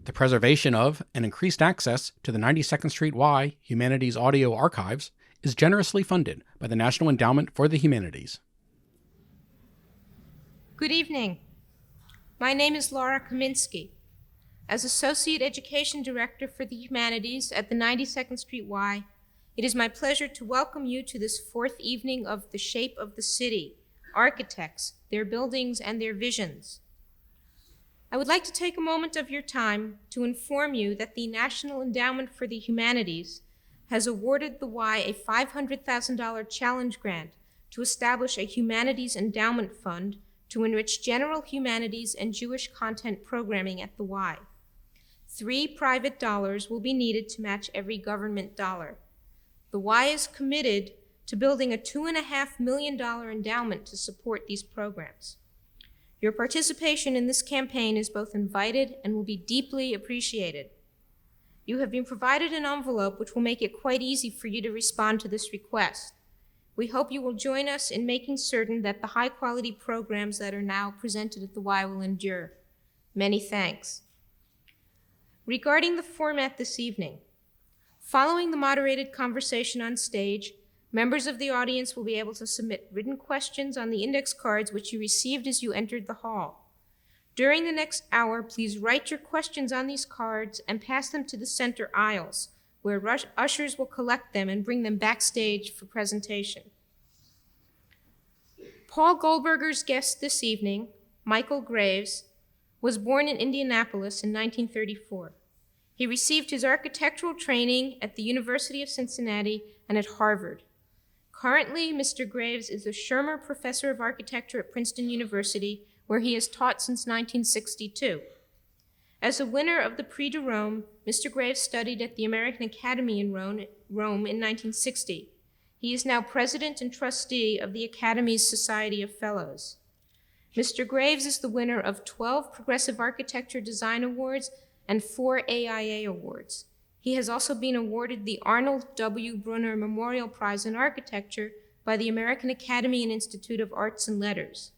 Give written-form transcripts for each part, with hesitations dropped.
The preservation of and increased access to the 92nd Street Y Humanities Audio Archives is generously funded by the National Endowment for the Humanities. Good evening. My name is Laura Kaminsky. As Associate Education Director for the Humanities at the 92nd Street Y, it is my pleasure to welcome you to this fourth evening of The Shape of the City, Architects, Their Buildings, and Their Visions. I would like to take a moment of your time to inform you that the National Endowment for the Humanities has awarded the Y a $500,000 challenge grant to establish a Humanities Endowment Fund to enrich general humanities and Jewish content programming at the Y. 3 private dollars will be needed to match every government dollar. The Y is committed to building a $2.5 million endowment to support these programs. Your participation in this campaign is both invited and will be deeply appreciated. You have been provided an envelope which will make it quite easy for you to respond to this request. We hope you will join us in making certain that the high-quality programs that are now presented at the Y will endure. Many thanks. Regarding the format this evening, following the moderated conversation on stage, members of the audience will be able to submit written questions on the index cards which you received as you entered the hall. During the next hour, please write your questions on these cards and pass them to the center aisles, where ushers will collect them and bring them backstage for presentation. Paul Goldberger's guest this evening, Michael Graves, was born in Indianapolis in 1934. He received his architectural training at the University of Cincinnati and at Harvard. Currently, Mr. Graves is a Shermer Professor of Architecture at Princeton University, where he has taught since 1962. As a winner of the Prix de Rome, Mr. Graves studied at the American Academy in Rome in 1960. He is now president and trustee of the Academy's Society of Fellows. Mr. Graves is the winner of 12 Progressive Architecture Design Awards and 4 AIA Awards. He has also been awarded the Arnold W. Brunner Memorial Prize in Architecture by the American Academy and Institute of Arts and Letters.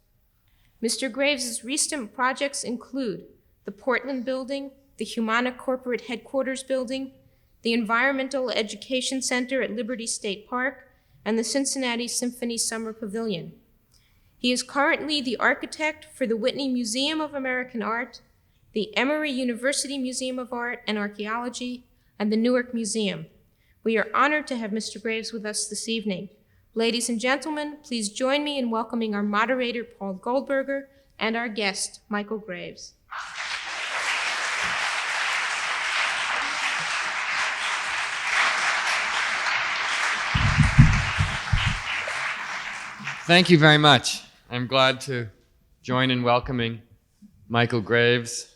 Mr. Graves' recent projects include the Portland Building, the Humana Corporate Headquarters Building, the Environmental Education Center at Liberty State Park, and the Cincinnati Symphony Summer Pavilion. He is currently the architect for the Whitney Museum of American Art, the Emory University Museum of Art and Archaeology, and the Newark Museum. We are honored to have Mr. Graves with us this evening. Ladies and gentlemen, please join me in welcoming our moderator, Paul Goldberger, and our guest, Michael Graves. Thank you very much. I'm glad to join in welcoming Michael Graves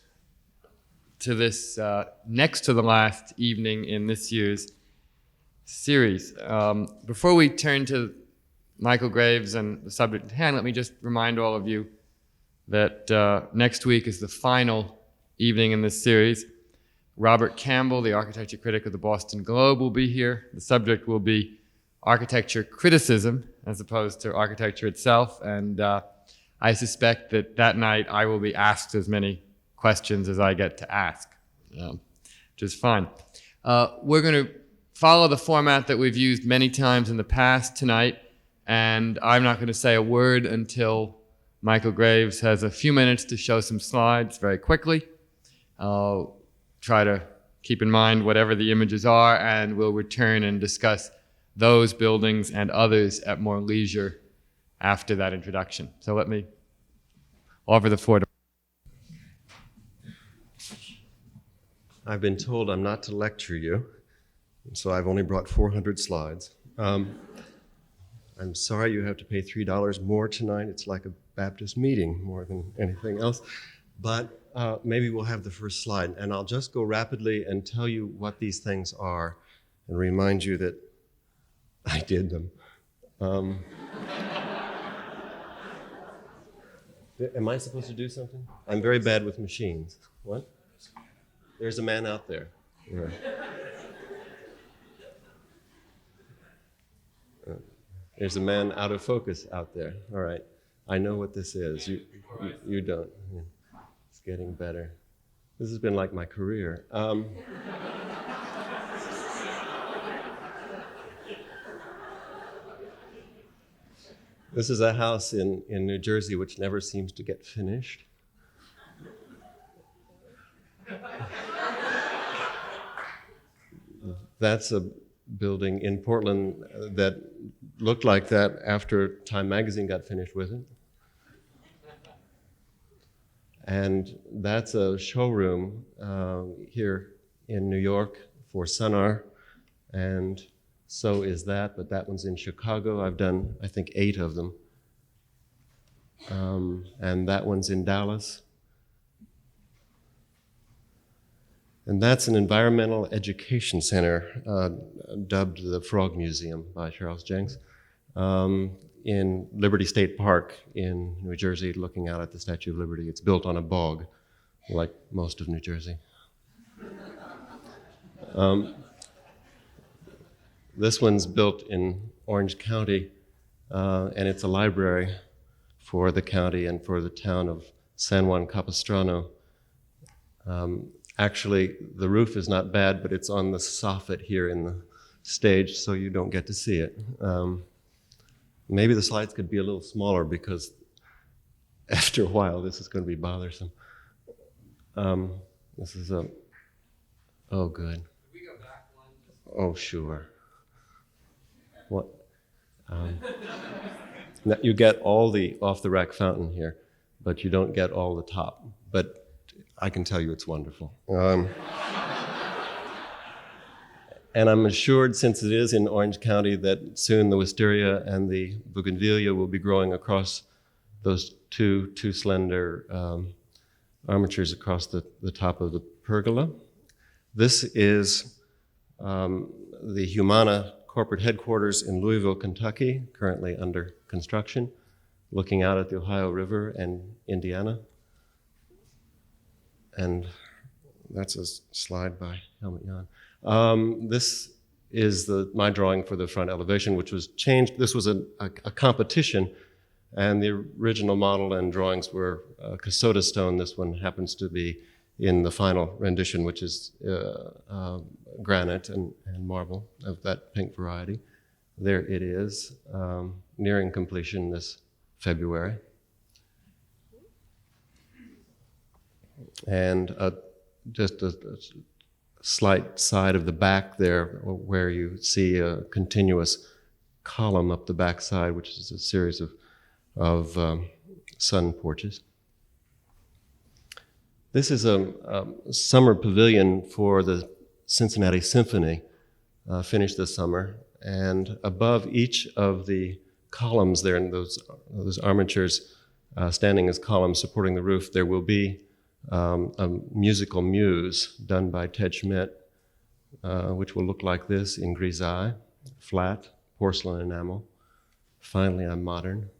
to this next to the last evening in this year's series. Before we turn to Michael Graves and the subject at hand, let me just remind all of you that next week is the final evening in this series. Robert Campbell, the architecture critic of the Boston Globe, will be here. The subject will be architecture criticism as opposed to architecture itself, and I suspect that that night I will be asked as many questions as I get to ask, which is fine. We're going to follow the format that we've used many times in the past tonight, and I'm not going to say a word until Michael Graves has a few minutes to show some slides very quickly. I'll try to keep in mind whatever the images are, and we'll return and discuss those buildings and others at more leisure after that introduction. So let me offer the floor to... I've been told I'm not to lecture you, so I've only brought 400 slides. I'm sorry you have to pay $3 more tonight. It's like a Baptist meeting more than anything else. But maybe we'll have the first slide, and I'll just go rapidly and tell you what these things are and remind you that I did them. Am I supposed to do something? I'm very bad with machines. What? There's a man out there. Right. There's a man out of focus out there. All right. I know what this is. You don't. It's getting better. This has been like my career. This is a house in New Jersey which never seems to get finished. That's a building in Portland that looked like that after Time magazine got finished with it. And that's a showroom here in New York for Sonar, and so is that, but that one's in Chicago. I've done, I think, 8 of them. And that one's in Dallas. And that's an environmental education center dubbed the Frog Museum by Charles Jenks in Liberty State Park in New Jersey, looking out at the Statue of Liberty. It's built on a bog, like most of New Jersey. This one's built in Orange County, and it's a library for the county and for the town of San Juan Capistrano. Actually, the roof is not bad, but it's on the soffit here in the stage, so you don't get to see it. Maybe the slides could be a little smaller because after a while this is going to be bothersome. This is a, oh good. Can we go back one? Oh sure. What? Now you get all the off-the-rack fountain here, but you don't get all the top. But I can tell you it's wonderful. And I'm assured, since it is in Orange County, that soon the wisteria and the bougainvillea will be growing across those two slender armatures across the top of the pergola. This is the Humana corporate headquarters in Louisville, Kentucky, currently under construction, looking out at the Ohio River and Indiana. And that's a slide by Helmut Jahn. This is my drawing for the front elevation, which was changed. This was a competition, and the original model and drawings were Casota stone. This one happens to be in the final rendition, which is granite and marble of that pink variety. There it is, nearing completion this February. And just a slight side of the back there where you see a continuous column up the back side, which is a series of sun porches. This is a summer pavilion for the Cincinnati Symphony, finished this summer. And above each of the columns there, in those armatures standing as columns supporting the roof, there will be a musical muse done by Ted Schmidt, which will look like this in grisaille, flat, porcelain enamel. Finally, I'm modern.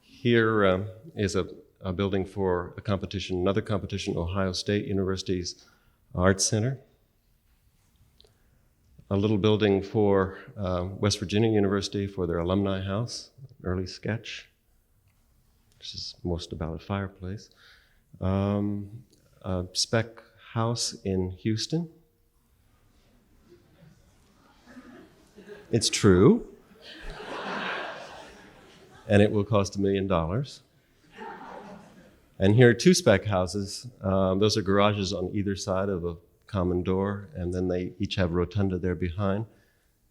Here is a building for a competition, another competition, Ohio State University's Arts Center. A little building for West Virginia University for their alumni house, early sketch. This is most about a fireplace. A spec house in Houston. It's true. And it will cost $1 million. And here are 2 spec houses. Those are garages on either side of a common door, and then they each have a rotunda there behind.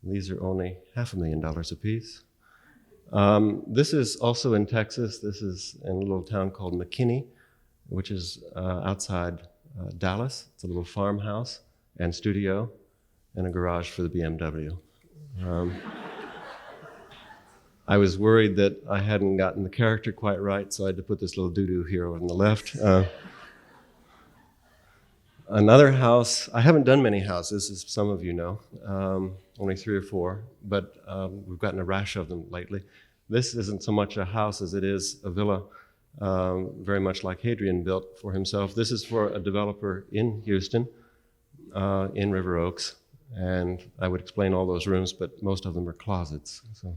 These are only $500,000 apiece. This is also in Texas. This is in a little town called McKinney, which is outside Dallas. It's a little farmhouse and studio and a garage for the BMW. I was worried that I hadn't gotten the character quite right, so I had to put this little doo-doo here on the left. Another house, I haven't done many houses, as some of you know, only 3 or 4, but we've gotten a rash of them lately. This isn't so much a house as it is a villa, very much like Hadrian built for himself. This is for a developer in Houston, in River Oaks, and I would explain all those rooms, but most of them are closets. So.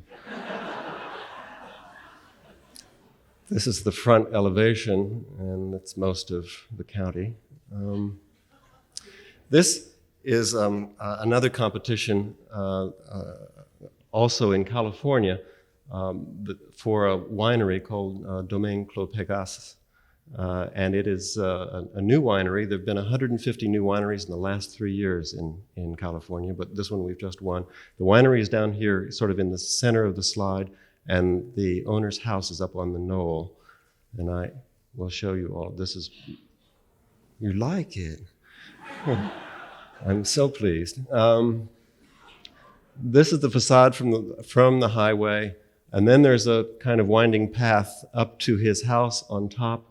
This is the front elevation, and it's most of the county. This is another competition also in California for a winery called Domaine Clos Pegasus. And it is a new winery. There have been 150 new wineries in the last 3 years in California, but this one we've just won. The winery is down here, sort of in the center of the slide, and the owner's house is up on the knoll. And I will show you all. This is, you like it. I'm so pleased. This is the facade from the highway, and then there's a kind of winding path up to his house on top.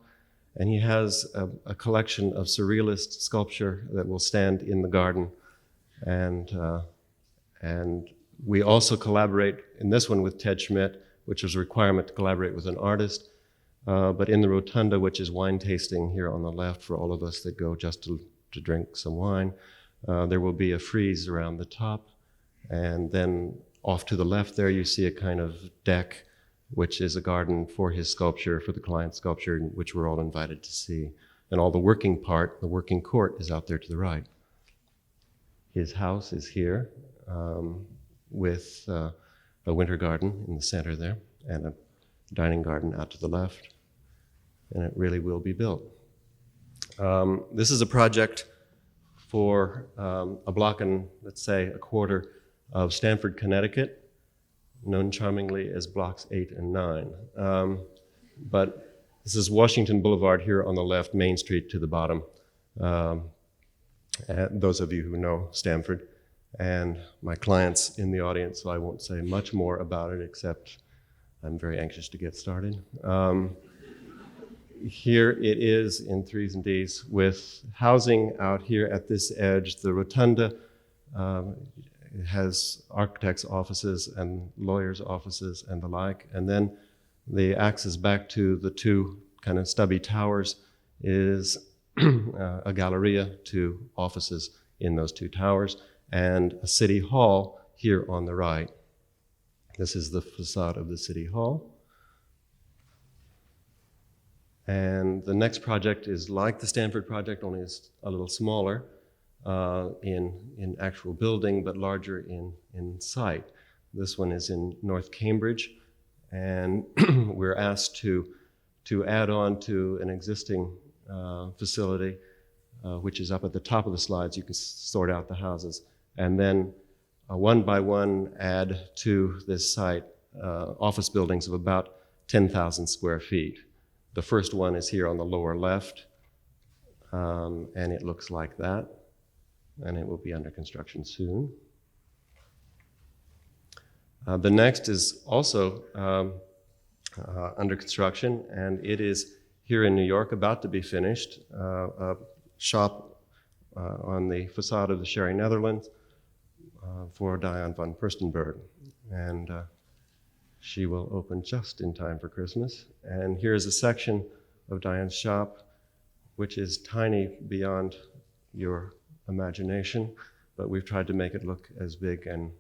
And he has a collection of surrealist sculpture that will stand in the garden. And we also collaborate in this one with Ted Schmidt, which is a requirement to collaborate with an artist. But in the rotunda, which is wine tasting here on the left for all of us that go just to drink some wine, there will be a frieze around the top. And then off to the left there, you see a kind of deck, which is a garden for his sculpture, for the client's sculpture, which we're all invited to see. And all the working part, the working court, is out there to the right. His house is here with a winter garden in the center there and a dining garden out to the left. And it really will be built. This is a project for a block and, let's say, a quarter of Stamford, Connecticut, known charmingly as blocks 8 and 9. But this is Washington Boulevard here on the left, Main Street to the bottom. And those of you who know Stamford, and my clients in the audience, so I won't say much more about it, except I'm very anxious to get started. Here it is in 3s and Ds with housing out here at this edge. The rotunda it has architects' offices and lawyers' offices and the like. And then the axis back to the two kind of stubby towers is a galleria to offices in those two towers and a city hall here on the right. This is the facade of the city hall. And the next project is like the Stanford project, only it's a little smaller. In actual building, but larger in site. This one is in North Cambridge, and we're asked to add on to an existing facility, which is up at the top of the slides. You can sort out the houses, and then one by one add to this site office buildings of about 10,000 square feet. The first one is here on the lower left, and it looks like that. And it will be under construction soon. The next is also under construction, and it is here in New York, about to be finished. A shop on the facade of the Sherry Netherlands for Diane von Furstenberg. And she will open just in time for Christmas. And here's a section of Diane's shop, which is tiny beyond your imagination, but we've tried to make it look as big and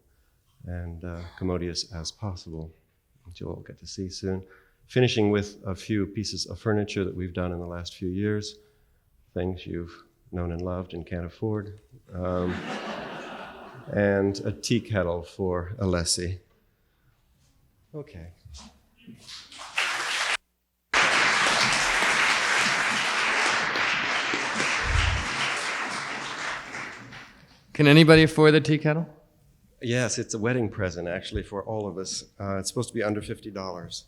commodious as possible, which you'll all get to see soon. Finishing with a few pieces of furniture that we've done in the last few years, things you've known and loved and can't afford, and a tea kettle for Alessi. Okay. Can anybody afford the tea kettle? Yes, it's a wedding present, actually, for all of us. It's supposed to be under $50.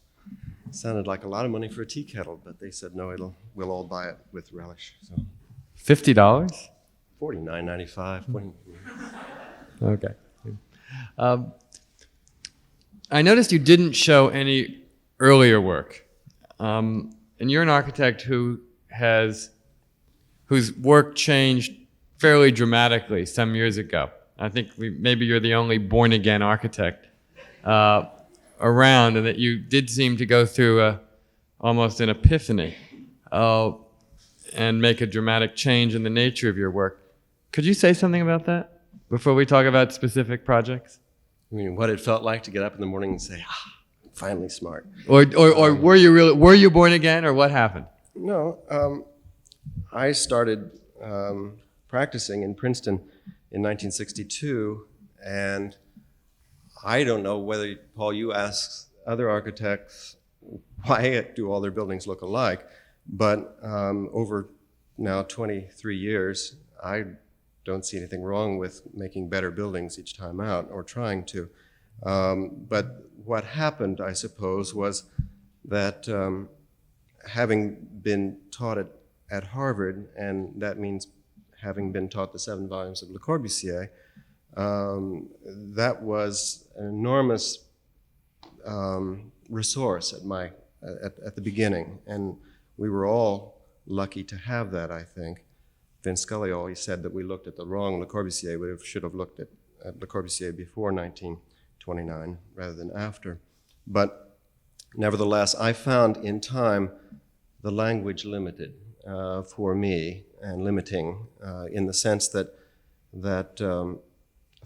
It sounded like a lot of money for a tea kettle, but they said, no, we'll all buy it with relish. So $50? $49.95. Okay. I noticed you didn't show any earlier work. And you're an architect whose work changed fairly dramatically some years ago. I think maybe you're the only born-again architect around, and that you did seem to go through almost an epiphany and make a dramatic change in the nature of your work. Could you say something about that before we talk about specific projects? I mean, what it felt like to get up in the morning and say, finally smart. Or were you born again, or what happened? No, I started practicing in Princeton in 1962, and I don't know whether, Paul, you ask other architects why do all their buildings look alike, but over now 23 years, I don't see anything wrong with making better buildings each time out, or trying to. But what happened, I suppose, was that having been taught at Harvard, and that means having been taught the 7 volumes of Le Corbusier, that was an enormous resource at the beginning, and we were all lucky to have that, I think. Vince Scully always said that we looked at the wrong Le Corbusier. We should have looked at Le Corbusier before 1929 rather than after. But nevertheless, I found in time the language limited for me, and limiting in the sense that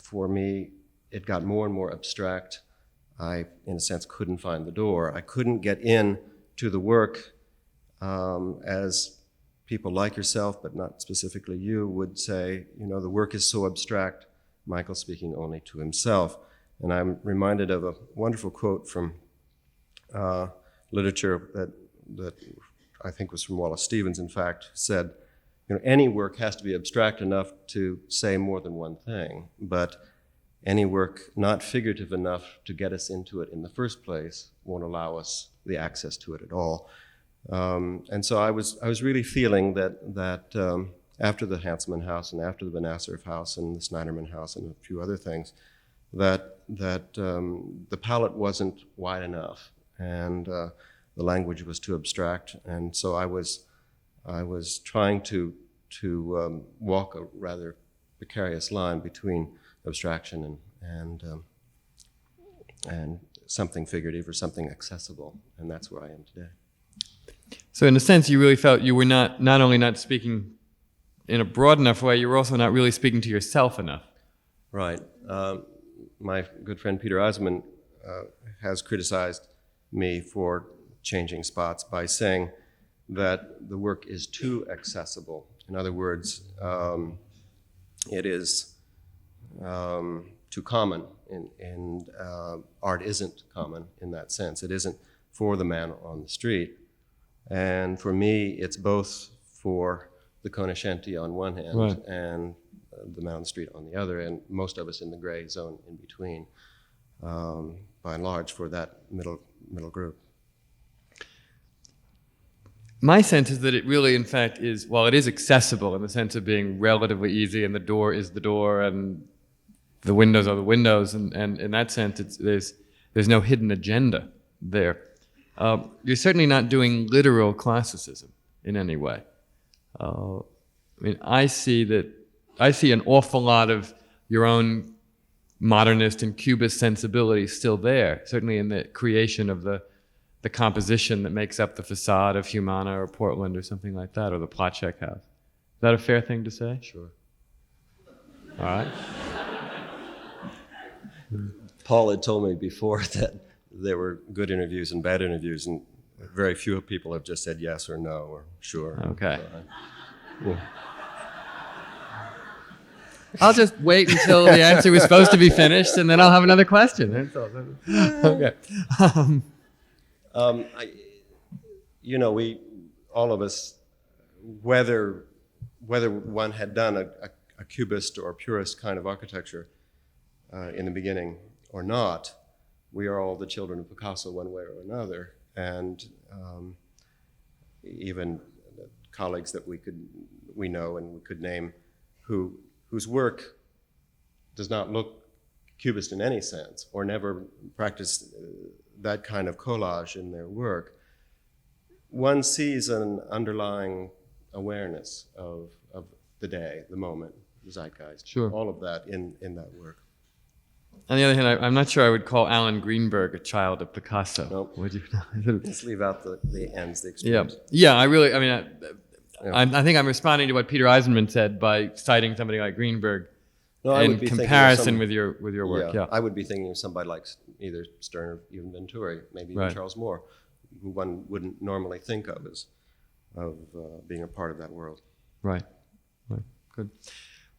for me it got more and more abstract. I, in a sense, couldn't find the door. I couldn't get in to the work as people like yourself, but not specifically you, would say, the work is so abstract, Michael speaking only to himself. And I'm reminded of a wonderful quote from literature that I think was from Wallace Stevens, in fact, said, any work has to be abstract enough to say more than one thing, but any work not figurative enough to get us into it in the first place won't allow us the access to it at all. And so I was really feeling that after the Hanselmann House and after the Benasserf House and the Snyderman House and a few other things, that the palette wasn't wide enough, and the language was too abstract. And so I was trying to walk a rather precarious line between abstraction and something figurative or something accessible, and that's where I am today. So in a sense, you really felt you were not only not speaking in a broad enough way, you were also not really speaking to yourself enough. Right. My good friend Peter Eisenman has criticized me for changing spots by saying that the work is too accessible. In other words, it is too common, and art isn't common in that sense. It isn't for the man on the street. And for me, it's both for the conoscenti on one hand, right, and the man on the street on the other, and most of us in the gray zone in between, by and large, for that middle group. My sense is that it really, in fact, is, while it is accessible in the sense of being relatively easy, and the door is the door, and the windows are the windows, and in that sense, there's no hidden agenda there. You're certainly not doing literal classicism in any way. I see an awful lot of your own modernist and cubist sensibility still there, certainly in the creation of the composition that makes up the facade of Humana or Portland or something like that, or the Plotchek House. Is that a fair thing to say? Sure. All right. Paul had told me before that there were good interviews and bad interviews, and very few people have just said yes or no or sure. Okay. Yeah. I'll just wait until the answer was supposed to be finished, and then I'll have another question. Okay. We, all of us, whether one had done a cubist or purist kind of architecture in the beginning or not, we are all the children of Picasso one way or another, and even colleagues that we know and we could name whose work does not look cubist in any sense, or never practiced that kind of collage in their work. One sees an underlying awareness of the day, the moment, the zeitgeist, sure, all of that in that work. On the other hand, I'm not sure I would call Alan Greenberg a child of Picasso. Nope. Would you? Let's leave out the ends, the extremes. Yeah. I think I'm responding to what Peter Eisenman said by citing somebody like Greenberg No, I in would be thinking of comparison some- with your work. Yeah. I would be thinking of somebody like either Stern or even Venturi, maybe even Right. Charles Moore, who one wouldn't normally think of as being a part of that world. Right. Right. Good.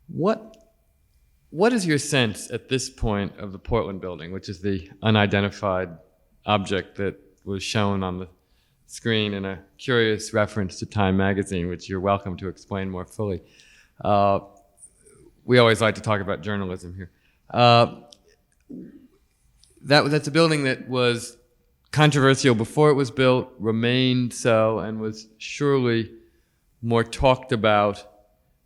What is your sense at this point of the Portland building, which is the unidentified object that was shown on the screen in a curious reference to Time magazine, which you're welcome to explain more fully? We always like to talk about journalism here. That's a building that was controversial before it was built, remained so, and was surely more talked about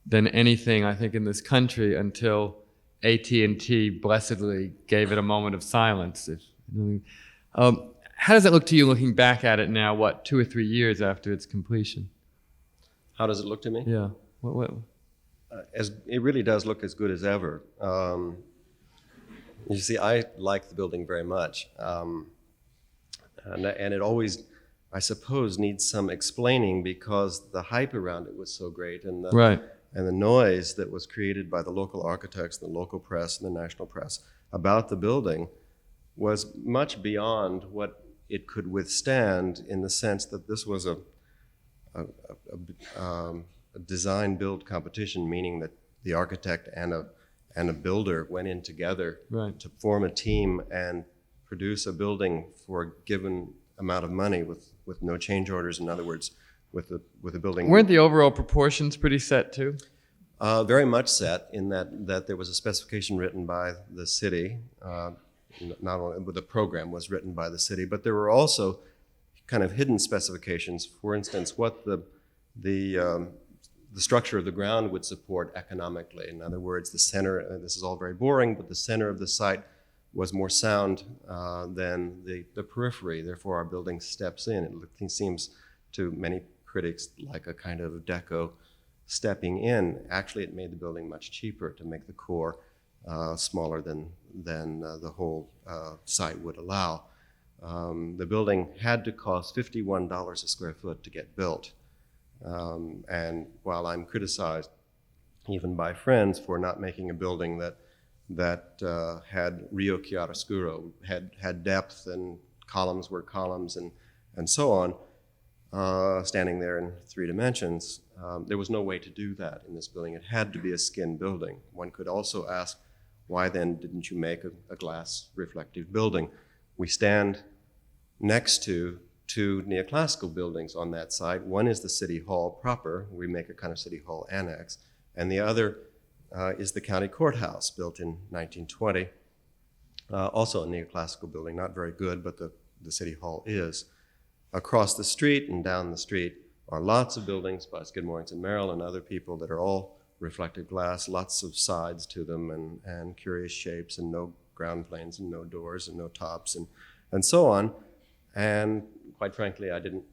than anything, I think, in this country until AT&T blessedly gave it a moment of silence. How does it look to you looking back at it now, 2 or 3 years after its completion? How does it look to me? Yeah. What? It really does look as good as ever. You see, I like the building very much. And it always, I suppose, needs some explaining because the hype around it was so great, and the noise that was created by the local architects, the local press, and the national press about the building was much beyond what it could withstand, in the sense that this was a design-build competition, meaning that the architect and a builder went in together to form a team and produce a building for a given amount of money with no change orders. In other words, with the building. Weren't the overall proportions pretty set too? Very much set, in that there was a specification written by the city. Not only, but the program was written by the city, but there were also kind of hidden specifications. For instance, what the structure of the ground would support economically. In other words, the center, this is all very boring, but the center of the site was more sound than the periphery. Therefore, our building steps in. It seems to many critics like a kind of deco stepping in. Actually, it made the building much cheaper to make the core smaller than the whole site would allow. The building had to cost $51 a square foot to get built. And while I'm criticized even by friends for not making a building that had rio chiaroscuro, had depth, and columns were columns, and so on, standing there in 3 dimensions, there was no way to do that in this building. It had to be a skin building. One could also ask, why then didn't you make a glass reflective building? We stand next to 2 neoclassical buildings on that site. One is the City Hall proper. We make a kind of City Hall annex. And the other is the County Courthouse, built in 1920. Also a neoclassical building, not very good, but the City Hall is. Across the street and down the street are lots of buildings by Skidmore and Merrill and other people that are all reflective glass, lots of sides to them, and curious shapes, and no ground planes, and no doors, and no tops, and so on. And quite frankly, I didn't,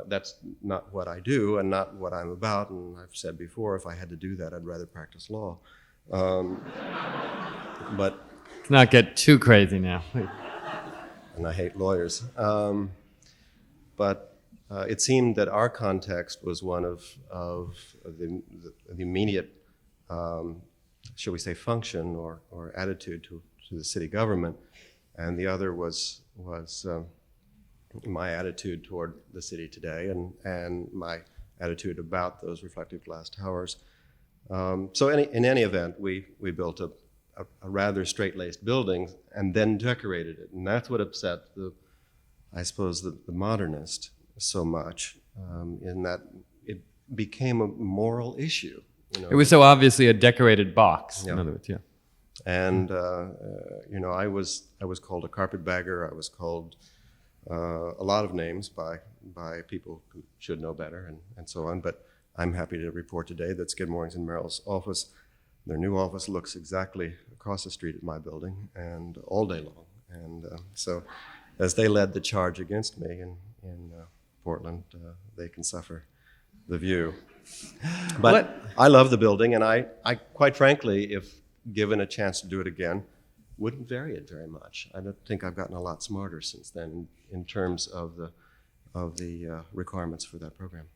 that's not what I do and not what I'm about. And I've said before, if I had to do that, I'd rather practice law. But Let's not get too crazy now. and I hate lawyers. But it seemed that our context was one of the immediate, shall we say, function or attitude to the city government, and the other was my attitude toward the city today, and my attitude about those reflective glass towers. So in any event, we built a rather straight-laced building and then decorated it, and that's what upset I suppose the modernist so much, in that it became a moral issue. It was so obviously a decorated box, in other words, yeah. And I was called a carpetbagger. I was called a lot of names by people who should know better, and so on. But I'm happy to report today that Skidmore and Merrill's office, their new office, looks exactly across the street at my building, and all day long. And so, as they led the charge against me in Portland, they can suffer the view. But I love the building, and I quite frankly, if given a chance to do it again, wouldn't vary it very much. I don't think I've gotten a lot smarter since then in terms of the requirements for that program.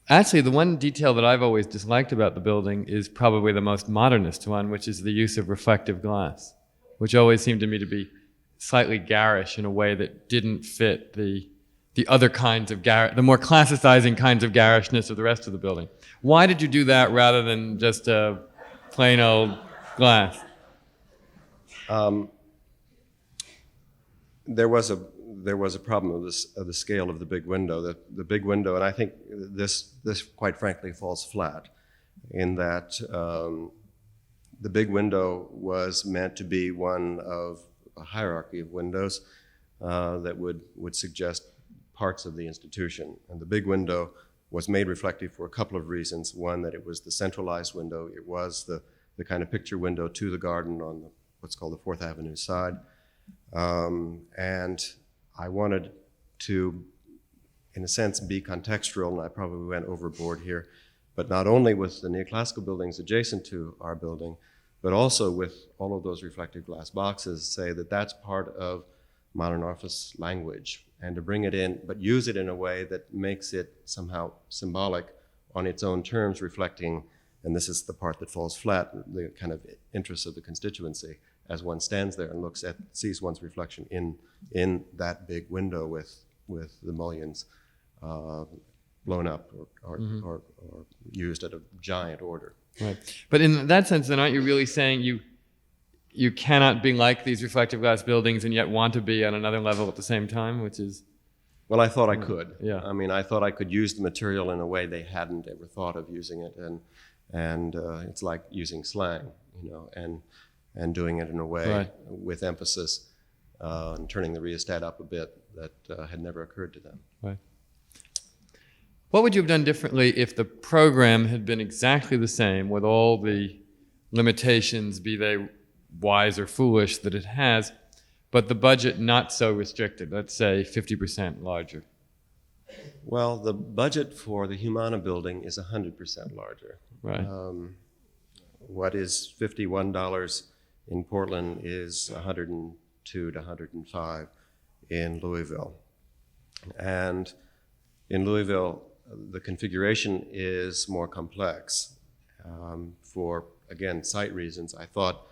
Actually, the one detail that I've always disliked about the building is probably the most modernist one, which is the use of reflective glass, which always seemed to me to be slightly garish in a way that didn't fit the other kinds of the more classicizing kinds of garishness of the rest of the building. Why did you do that rather than just a plain old glass? There was a problem of the scale of the big window. The big window, and I think this quite frankly falls flat, in that the big window was meant to be one of a hierarchy of windows that would suggest parts of the institution. And the big window was made reflective for a couple of reasons. One, that it was the centralized window. It was the kind of picture window to the garden on what's called the 4th Avenue side. And I wanted to, in a sense, be contextual, and I probably went overboard here, but not only with the neoclassical buildings adjacent to our building, but also with all of those reflective glass boxes, say that that's part of modern office language, and to bring it in, but use it in a way that makes it somehow symbolic on its own terms, reflecting, and this is the part that falls flat, the kind of interests of the constituency, as one stands there and sees one's reflection in that big window with the mullions blown up or used at a giant order. Right. But in that sense, then aren't you really saying you cannot be like these reflective glass buildings and yet want to be on another level at the same time, which is... Well, I thought I could. Yeah. I mean, I thought I could use the material in a way they hadn't ever thought of using it, and it's like using slang, and doing it in a way Right. with emphasis and turning the rheostat up a bit that had never occurred to them. Right. What would you have done differently if the program had been exactly the same with all the limitations, be they wise or foolish, that it has, but the budget not so restricted, let's say 50% larger? Well, the budget for the Humana building is 100% larger. Right. What is $51 in Portland is 102 to 105 in Louisville. And in Louisville, the configuration is more complex. For, again, site reasons, I thought,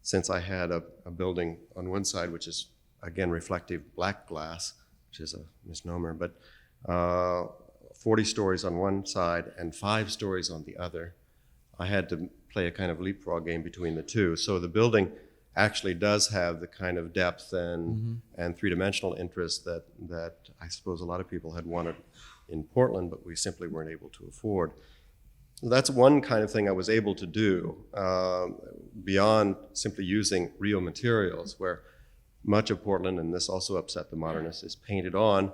since I had a building on one side, which is, again, reflective black glass, which is a misnomer, but 40 stories on one side and 5 stories on the other, I had to play a kind of leapfrog game between the two. So the building actually does have the kind of depth and three-dimensional interest that I suppose a lot of people had wanted in Portland, but we simply weren't able to afford. That's one kind of thing I was able to do beyond simply using real materials, where much of Portland, and this also upset the modernists, is painted on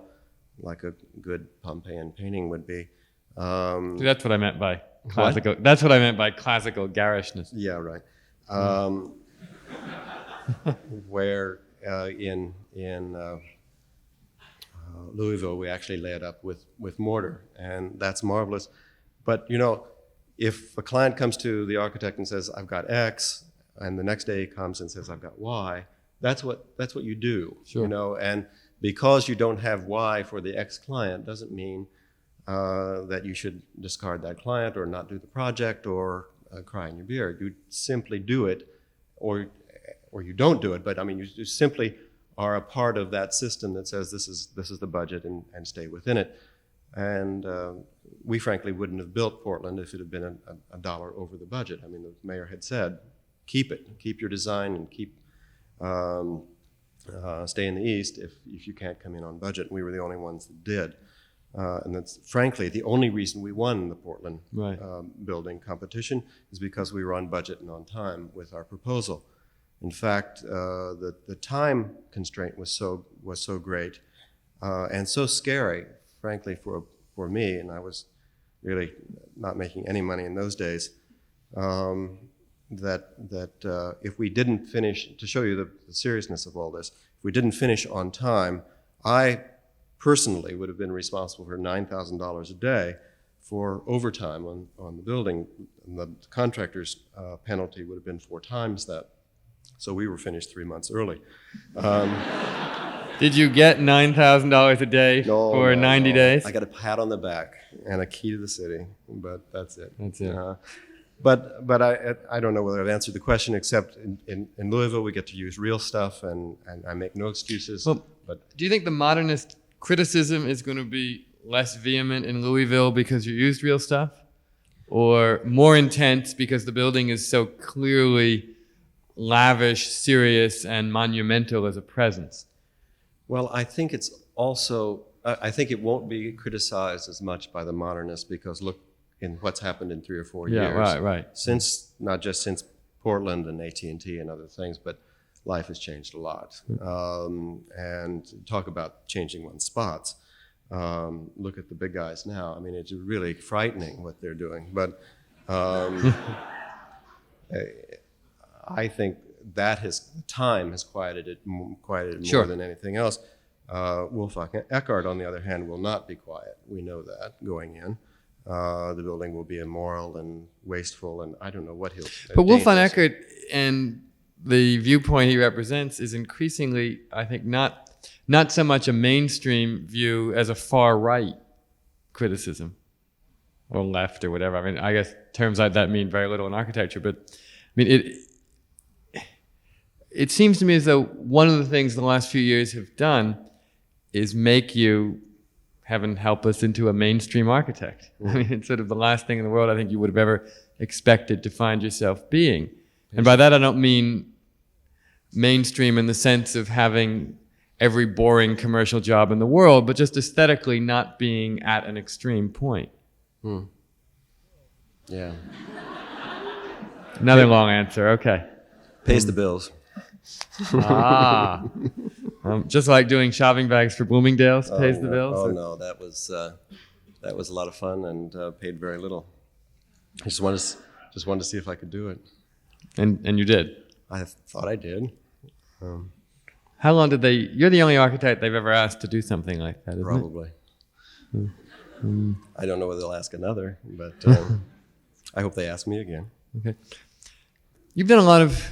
like a good Pompeian painting would be. That's what I meant by classical. That's what I meant by classical garishness. Yeah, right. Where in Louisville, we actually lay it up with mortar, and that's marvelous. But if a client comes to the architect and says, "I've got X," and the next day he comes and says, "I've got Y," that's what you do. Sure. And because you don't have Y for the X client doesn't mean that you should discard that client or not do the project or cry in your beer. You simply do it, or you don't do it. But I mean, you simply are a part of that system that says this is the budget and stay within it. And we frankly wouldn't have built Portland if it had been a dollar over the budget. I mean, the mayor had said, keep your design and stay in the East if you can't come in on budget. And we were the only ones that did. And that's frankly the only reason we won the Portland building competition is because we were on budget and on time with our proposal. In fact, the time constraint was so great and so scary, frankly, for me, and I was really not making any money in those days, that if we didn't finish, to show you the seriousness of all this, if we didn't finish on time, I personally would have been responsible for $9,000 a day for overtime on the building. And the contractor's penalty would have been 4 times that. So we were finished 3 months early. Did you get $9,000 a day for 90 days? I got a pat on the back and a key to the city, but that's it. That's it. But I don't know whether I've answered the question, except in Louisville we get to use real stuff, and I make no excuses. Well, but do you think the modernist criticism is going to be less vehement in Louisville because you used real stuff? Or more intense because the building is so clearly lavish, serious, and monumental as a presence? Well, I think it's also, I think it won't be criticized as much by the modernists because look in what's happened in 3 or 4 years. Yeah, right. Since, not just since Portland and AT&T and other things, but life has changed a lot. And talk about changing one's spots. Look at the big guys now. I mean, it's really frightening what they're doing. But I think that time has quieted it Sure. more than anything else. Wolfgang Eckart, on the other hand, will not be quiet. We know that going in. The building will be immoral and wasteful, and I don't know what he'll. But Wolfgang Eckart and the viewpoint he represents is increasingly, I think, not so much a mainstream view as a far right criticism or left or whatever. I mean, I guess terms like that mean very little in architecture, but I mean, it seems to me as though one of the things the last few years have done is make you, heaven help us, into a mainstream architect. I mean, it's sort of the last thing in the world I think you would have ever expected to find yourself being. And by that I don't mean mainstream in the sense of having every boring commercial job in the world, but just aesthetically not being at an extreme point. Yeah. Another long answer, okay. Pays the bills. Just like doing shopping bags for Bloomingdale's pays the bills? Oh no, that was a lot of fun and paid very little. I just wanted to see if I could do it. And you did? I thought I did. How long did you're the only architect they've ever asked to do something like that, isn't Probably. it? I don't know whether they'll ask another, but I hope they ask me again. Okay. You've done a lot of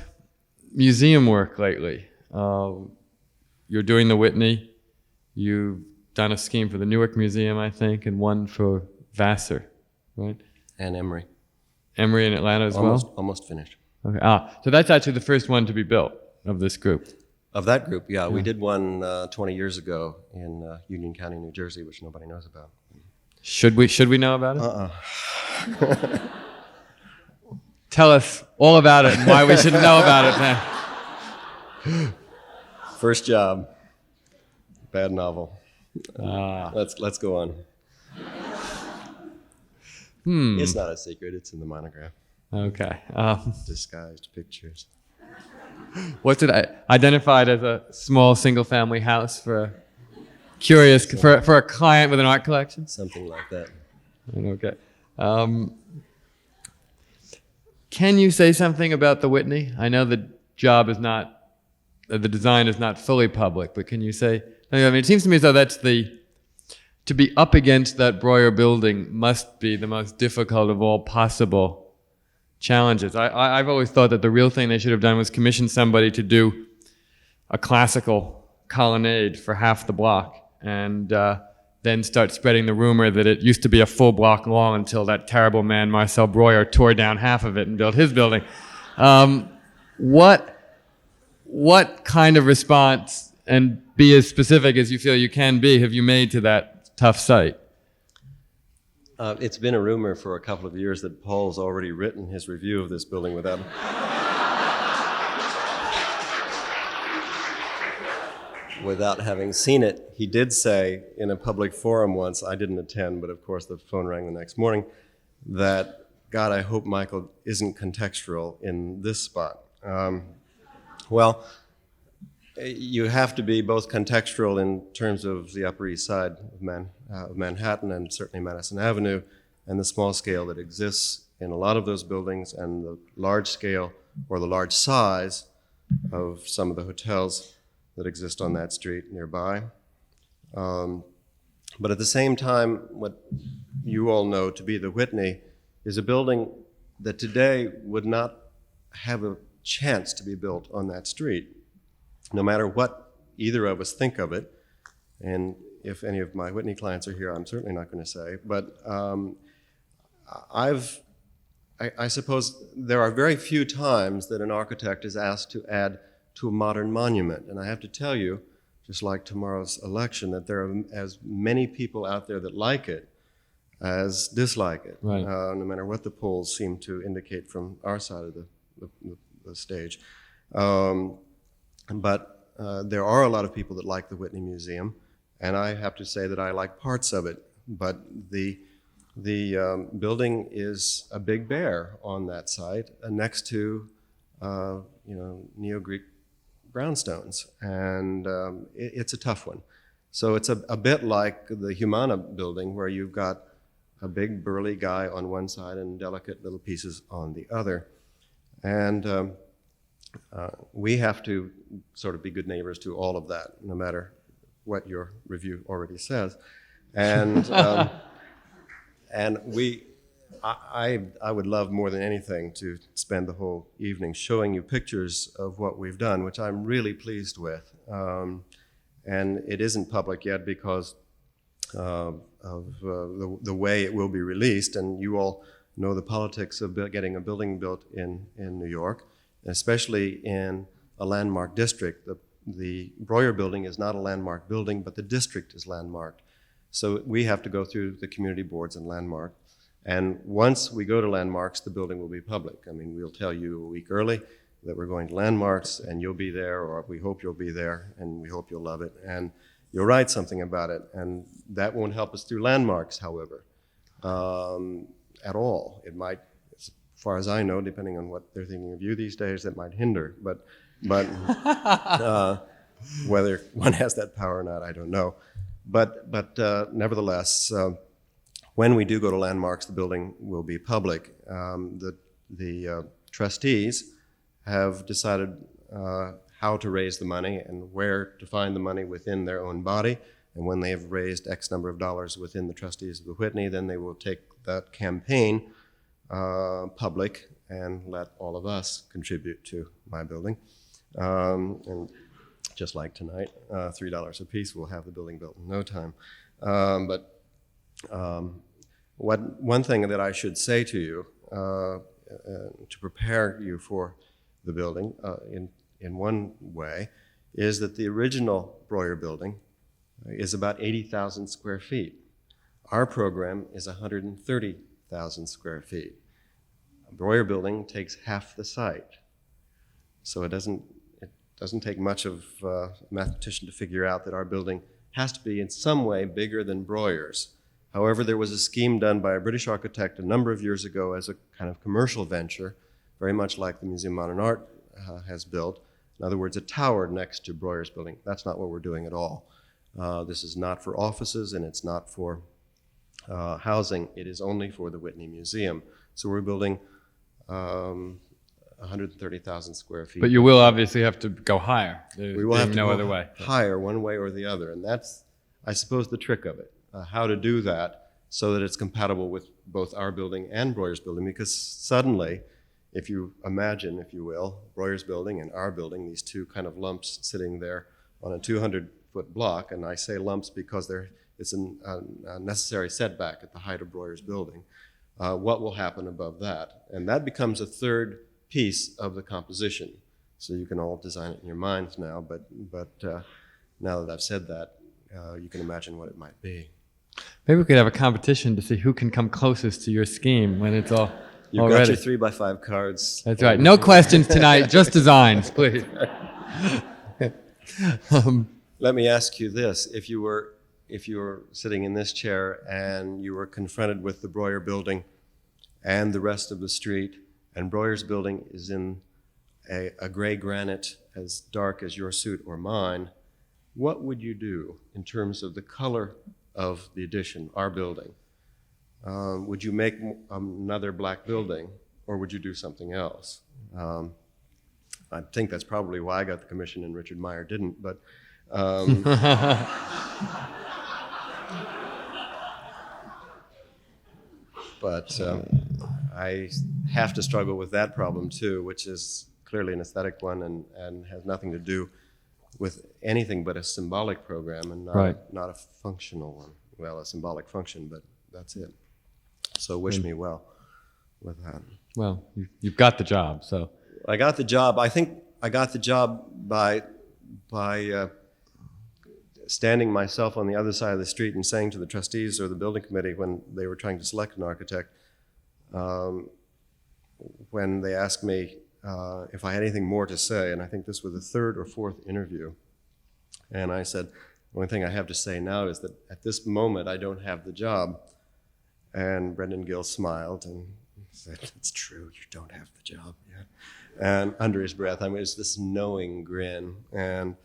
museum work lately. You're doing the Whitney. You've done a scheme for the Newark Museum, I think, and one for Vassar, right? And Emory. Emory in Atlanta as well? Almost finished. Okay. So that's actually the first one to be built of this group. Of that group, yeah. We did one 20 years ago in Union County, New Jersey, which nobody knows about. Should we know about it? Tell us all about it and why we should know about it then. First job. Bad novel. Let's go on. It's not a secret. It's in the monograph. Okay. Disguised pictures. What's it identified as a small single-family house for a curious for a client with an art collection? Something like that. Okay. Can you say something about the Whitney? I know the job is not, the design is not fully public, but can you say? I mean, it seems to me as though to be up against that Breuer building must be the most difficult of all possible challenges. I've always thought that the real thing they should have done was commission somebody to do a classical colonnade for half the block and then start spreading the rumor that it used to be a full block long until that terrible man Marcel Breuer tore down half of it and built his building. What kind of response, and be as specific as you feel you can be, have you made to that tough site? It's been a rumor for a couple of years that Paul's already written his review of this building without having seen it. He did say in a public forum once, I didn't attend, but of course the phone rang the next morning, that, God, I hope Michael isn't contextual in this spot. Well, you have to be both contextual in terms of the Upper East Side of Manhattan and certainly Madison Avenue and the small scale that exists in a lot of those buildings and the large scale or the large size of some of the hotels that exist on that street nearby. But at the same time, what you all know to be the Whitney is a building that today would not have a chance to be built on that street. No matter what either of us think of it. And if any of my Whitney clients are here, I'm certainly not going to say. But I suppose there are very few times that an architect is asked to add to a modern monument. And I have to tell you, just like tomorrow's election, that there are as many people out there that like it as dislike it, Right. No matter what the polls seem to indicate from our side of the stage. But there are a lot of people that like the Whitney Museum, and I have to say that I like parts of it. But the building is a big bear on that site, next to Neo-Greek brownstones, and it's a tough one. So it's a bit like the Humana building, where you've got a big burly guy on one side and delicate little pieces on the other. And we have to sort of be good neighbors to all of that, no matter what your review already says. And I would love more than anything to spend the whole evening showing you pictures of what we've done, which I'm really pleased with. And it isn't public yet because of the way it will be released. And you all know the politics of getting a building built in New York, especially in a landmark district. The Breuer building is not a landmark building, but the district is landmarked. So we have to go through the community boards and landmark. And once we go to landmarks, the building will be public. I mean, we'll tell you a week early that we're going to landmarks, and you'll be there, or we hope you'll be there, and we hope you'll love it, and you'll write something about it. And that won't help us through landmarks, however, at all. It might, as far as I know, depending on what they're thinking of you these days, that might hinder. But whether one has that power or not, I don't know. But nevertheless, when we do go to landmarks, the building will be public. The trustees have decided how to raise the money and where to find the money within their own body. And when they have raised X number of dollars within the trustees of the Whitney, then they will take that campaign public and let all of us contribute to my building. And just like tonight, $3 a piece, we'll have the building built in no time. One thing that I should say to you to prepare you for the building in one way is that the original Breuer building is about 80,000 square feet. Our program is 130,000 square feet. A Breuer building takes half the site. So it doesn't take much of a mathematician to figure out that our building has to be in some way bigger than Breuer's. However, there was a scheme done by a British architect a number of years ago as a kind of commercial venture, very much like the Museum of Modern Art has built. In other words, a tower next to Breuer's building. That's not what we're doing at all. This is not for offices, and it's not for housing. It is only for the Whitney Museum. So we're building 130,000 square feet. But you will obviously have to go higher. We will have to no go other way. higher one way or the other. And that's, I suppose, the trick of it, how to do that so that it's compatible with both our building and Breuer's building. Because suddenly, if you imagine, if you will, Breuer's building and our building, these two kind of lumps sitting there on a 200-foot block, and I say lumps because it's a necessary setback at the height of Breuer's building, what will happen above that? And that becomes a third piece of the composition. So you can all design it in your minds now, but now that I've said that, you can imagine what it might be. Maybe we could have a competition to see who can come closest to your scheme when it's all You've already. got your 3x5 cards. That's right. No questions tonight, just designs, please. Let me ask you this: if you were sitting in this chair and you were confronted with the Breuer building and the rest of the street, and Breuer's building is in a gray granite as dark as your suit or mine, what would you do in terms of the color of the addition, our building? Would you make another black building, or would you do something else? I think that's probably why I got the commission and Richard Meyer didn't, but I have to struggle with that problem too, which is clearly an aesthetic one and has nothing to do with anything but a symbolic program and not a functional one. Well, a symbolic function, but that's it. So wish me well with that. Well, you've got the job, so. I got the job. I think I got the job by standing myself on the other side of the street and saying to the trustees or the building committee when they were trying to select an architect, when they asked me if I had anything more to say, and I think this was the third or fourth interview, and I said, the only thing I have to say now is that at this moment I don't have the job. And Brendan Gill smiled and said, it's true, you don't have the job yet. And under his breath, it was this knowing grin. And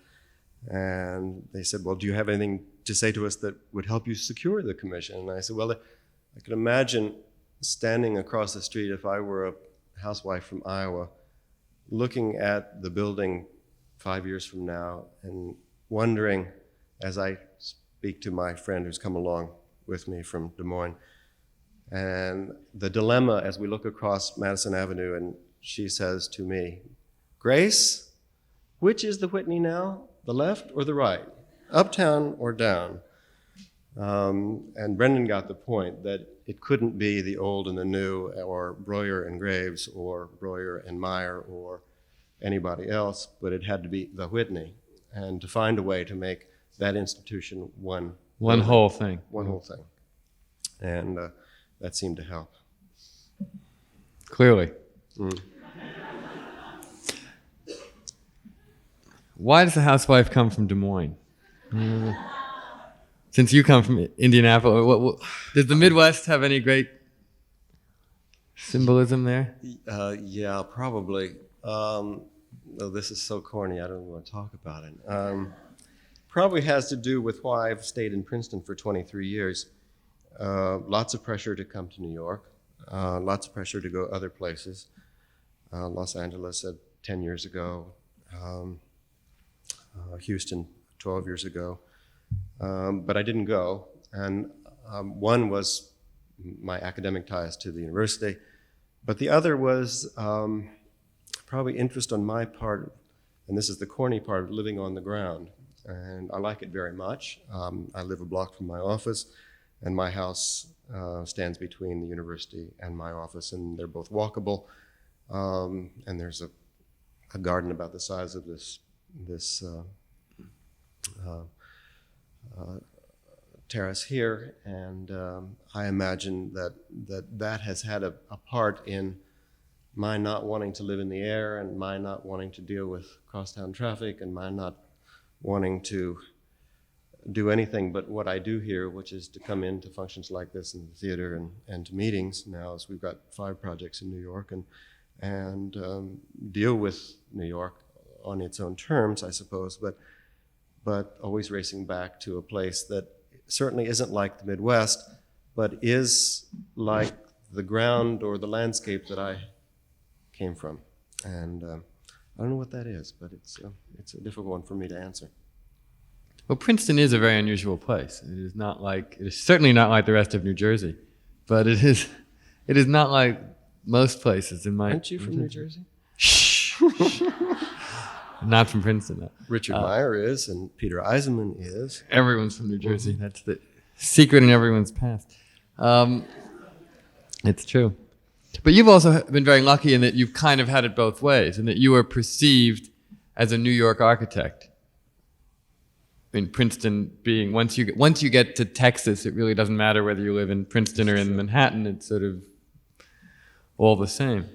they said, well, do you have anything to say to us that would help you secure the commission? And I said, well, I could imagine standing across the street if I were a housewife from Iowa, looking at the building 5 years from now and wondering, as I speak to my friend who's come along with me from Des Moines, and the dilemma as we look across Madison Avenue, and she says to me, Grace, which is the Whitney now, the left or the right, uptown or down? And Brendan got the point that it couldn't be the old and the new, or Breuer and Graves, or Breuer and Meyer, or anybody else, but it had to be the Whitney, and to find a way to make that institution one whole thing. One whole thing. And that seemed to help. Clearly. Why does the housewife come from Des Moines? Since you come from Indianapolis, does the Midwest have any great symbolism there? Yeah, probably. Oh, this is so corny, I don't even want to talk about it. Probably has to do with why I've stayed in Princeton for 23 years. Lots of pressure to come to New York, lots of pressure to go other places. Los Angeles 10 years ago, Houston 12 years ago, but I didn't go. And one was my academic ties to the university, but the other was probably interest on my part, and this is the corny part of living on the ground. And I like it very much. I live a block from my office, and my house stands between the university and my office, and they're both walkable. And there's a garden about the size of this terrace here, and I imagine that has had a part in my not wanting to live in the air, and my not wanting to deal with crosstown traffic, and my not wanting to do anything but what I do here, which is to come into functions like this in the theater and to meetings now, as we've got 5 projects in New York, and deal with New York on its own terms, I suppose, but always racing back to a place that certainly isn't like the Midwest, but is like the ground or the landscape that I came from. And I don't know what that is, but it's a difficult one for me to answer. Well, Princeton is a very unusual place. It is certainly not like the rest of New Jersey, but it is not like most places in my. Aren't you from New Jersey? Shh. Not from Princeton. No. Richard Meyer is, and Peter Eisenman is. Everyone's from New Jersey. That's the secret in everyone's past. It's true. But you've also been very lucky in that you've kind of had it both ways, and that you were perceived as a New York architect. In Princeton being, once you get to Texas, it really doesn't matter whether you live in Princeton or in Manhattan. It's sort of all the same.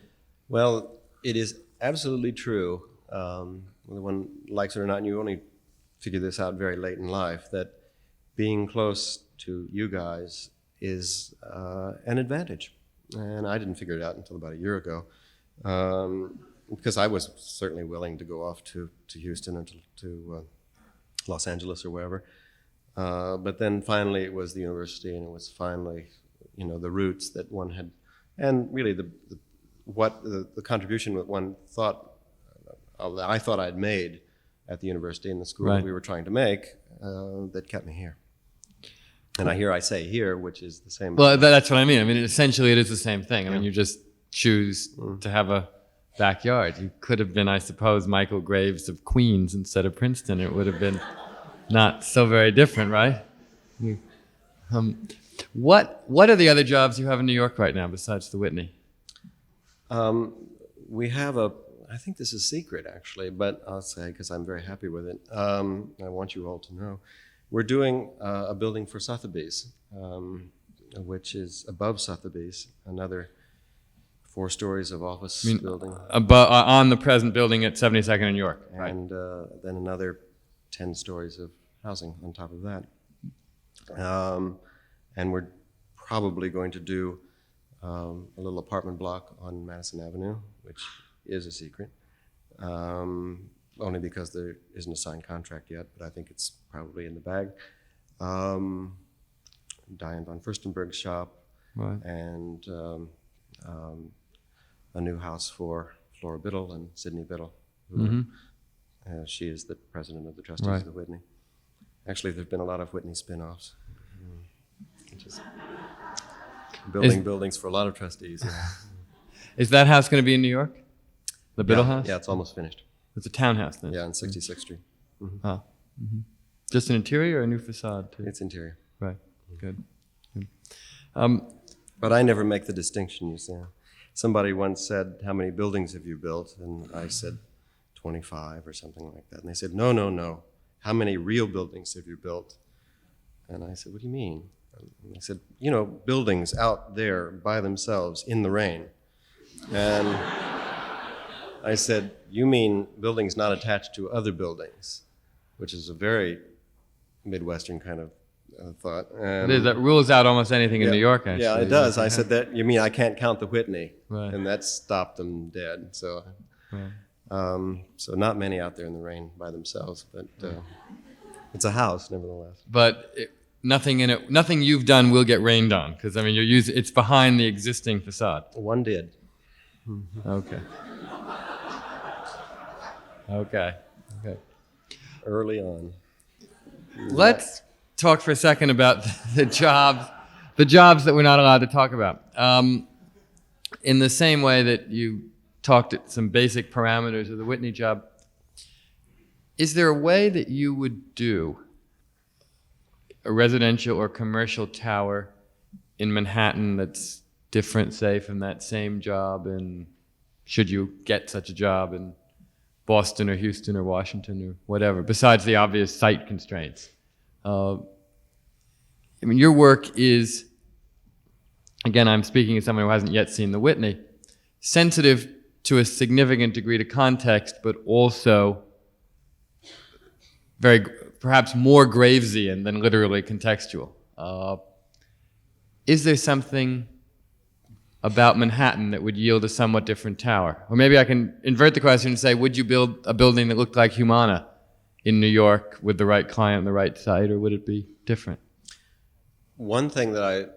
Well, it is absolutely true, whether one likes it or not, and you only figure this out very late in life, that being close to you guys is an advantage. And I didn't figure it out until about a year ago, because I was certainly willing to go off to Houston or to Los Angeles or wherever. But then finally it was the university, and it was finally, the roots that one had, and really the contribution that one thought, that I thought I'd made at the university and the school that we were trying to make, that kept me here. And I say here, which is the same. Well, that's what I mean. I mean, essentially it is the same thing. I mean, you just choose to have a backyard. You could have been, I suppose, Michael Graves of Queens instead of Princeton. It would have been not so very different, right? What are the other jobs you have in New York right now besides the Whitney? We have I think this is secret actually, but I'll say because I'm very happy with it. I want you all to know. We're doing a building for Sotheby's, which is above Sotheby's, another 4 stories of office building. On the present building at 72nd and York. Right. And then another 10 stories of housing on top of that. And we're probably going to do a little apartment block on Madison Avenue, which is a secret, only because there isn't a signed contract yet, but I think it's probably in the bag. Diane von Furstenberg's shop, Right. and a new house for Flora Biddle and Sydney Biddle. She is the president of the trustees Right. of the Whitney. Actually, there's been a lot of Whitney spin-offs. Just building buildings for a lot of trustees. Yeah. Is that house going to be in New York? The Biddle Yeah, house? yeah, it's almost finished. It's a townhouse then? Yeah, on 66th Street. Oh. Just an interior or a new facade too? It's interior. Right. Good. But I never make the distinction, you see. Somebody once said, how many buildings have you built? And I said, 25 or something like that. And they said, no, no, no. How many real buildings have you built? And I said, what do you mean? And they said, you know, buildings out there by themselves in the rain. And I said, you mean buildings not attached to other buildings, which is a very Midwestern kind of thought. And That rules out almost anything in New York, actually. yeah, it does. I said that, you mean I can't count the Whitney? Right. And that stopped them dead. So, Right. so not many out there in the rain by themselves, but it's a house nevertheless. But nothing in it, nothing you've done will get rained on, because I mean, it's behind the existing facade. One did. Okay. Okay. Early on. Let's talk for a second about the jobs that we're not allowed to talk about. In the same way that you talked at some basic parameters of the Whitney job, is there a way that you would do a residential or commercial tower in Manhattan that's different, say, from that same job, and should you get such a job in Boston or Houston or Washington or whatever, besides the obvious site constraints? I mean, your work is, again, I'm speaking as someone who hasn't yet seen the Whitney, sensitive to a significant degree to context, but also very, perhaps more Gravesian than literally contextual. Is there something about Manhattan that would yield a somewhat different tower? Or maybe I can invert the question and say, would you build a building that looked like Humana in New York with the right client and the right site, or would it be different? One thing that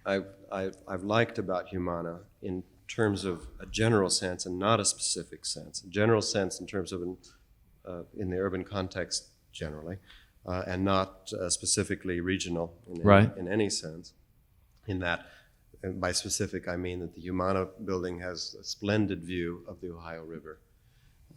I've liked about Humana in terms of a general sense and not a specific sense, a general sense in terms of in the urban context generally, and not specifically regional in any sense, in that, and by specific I mean that the Humana building has a splendid view of the Ohio River.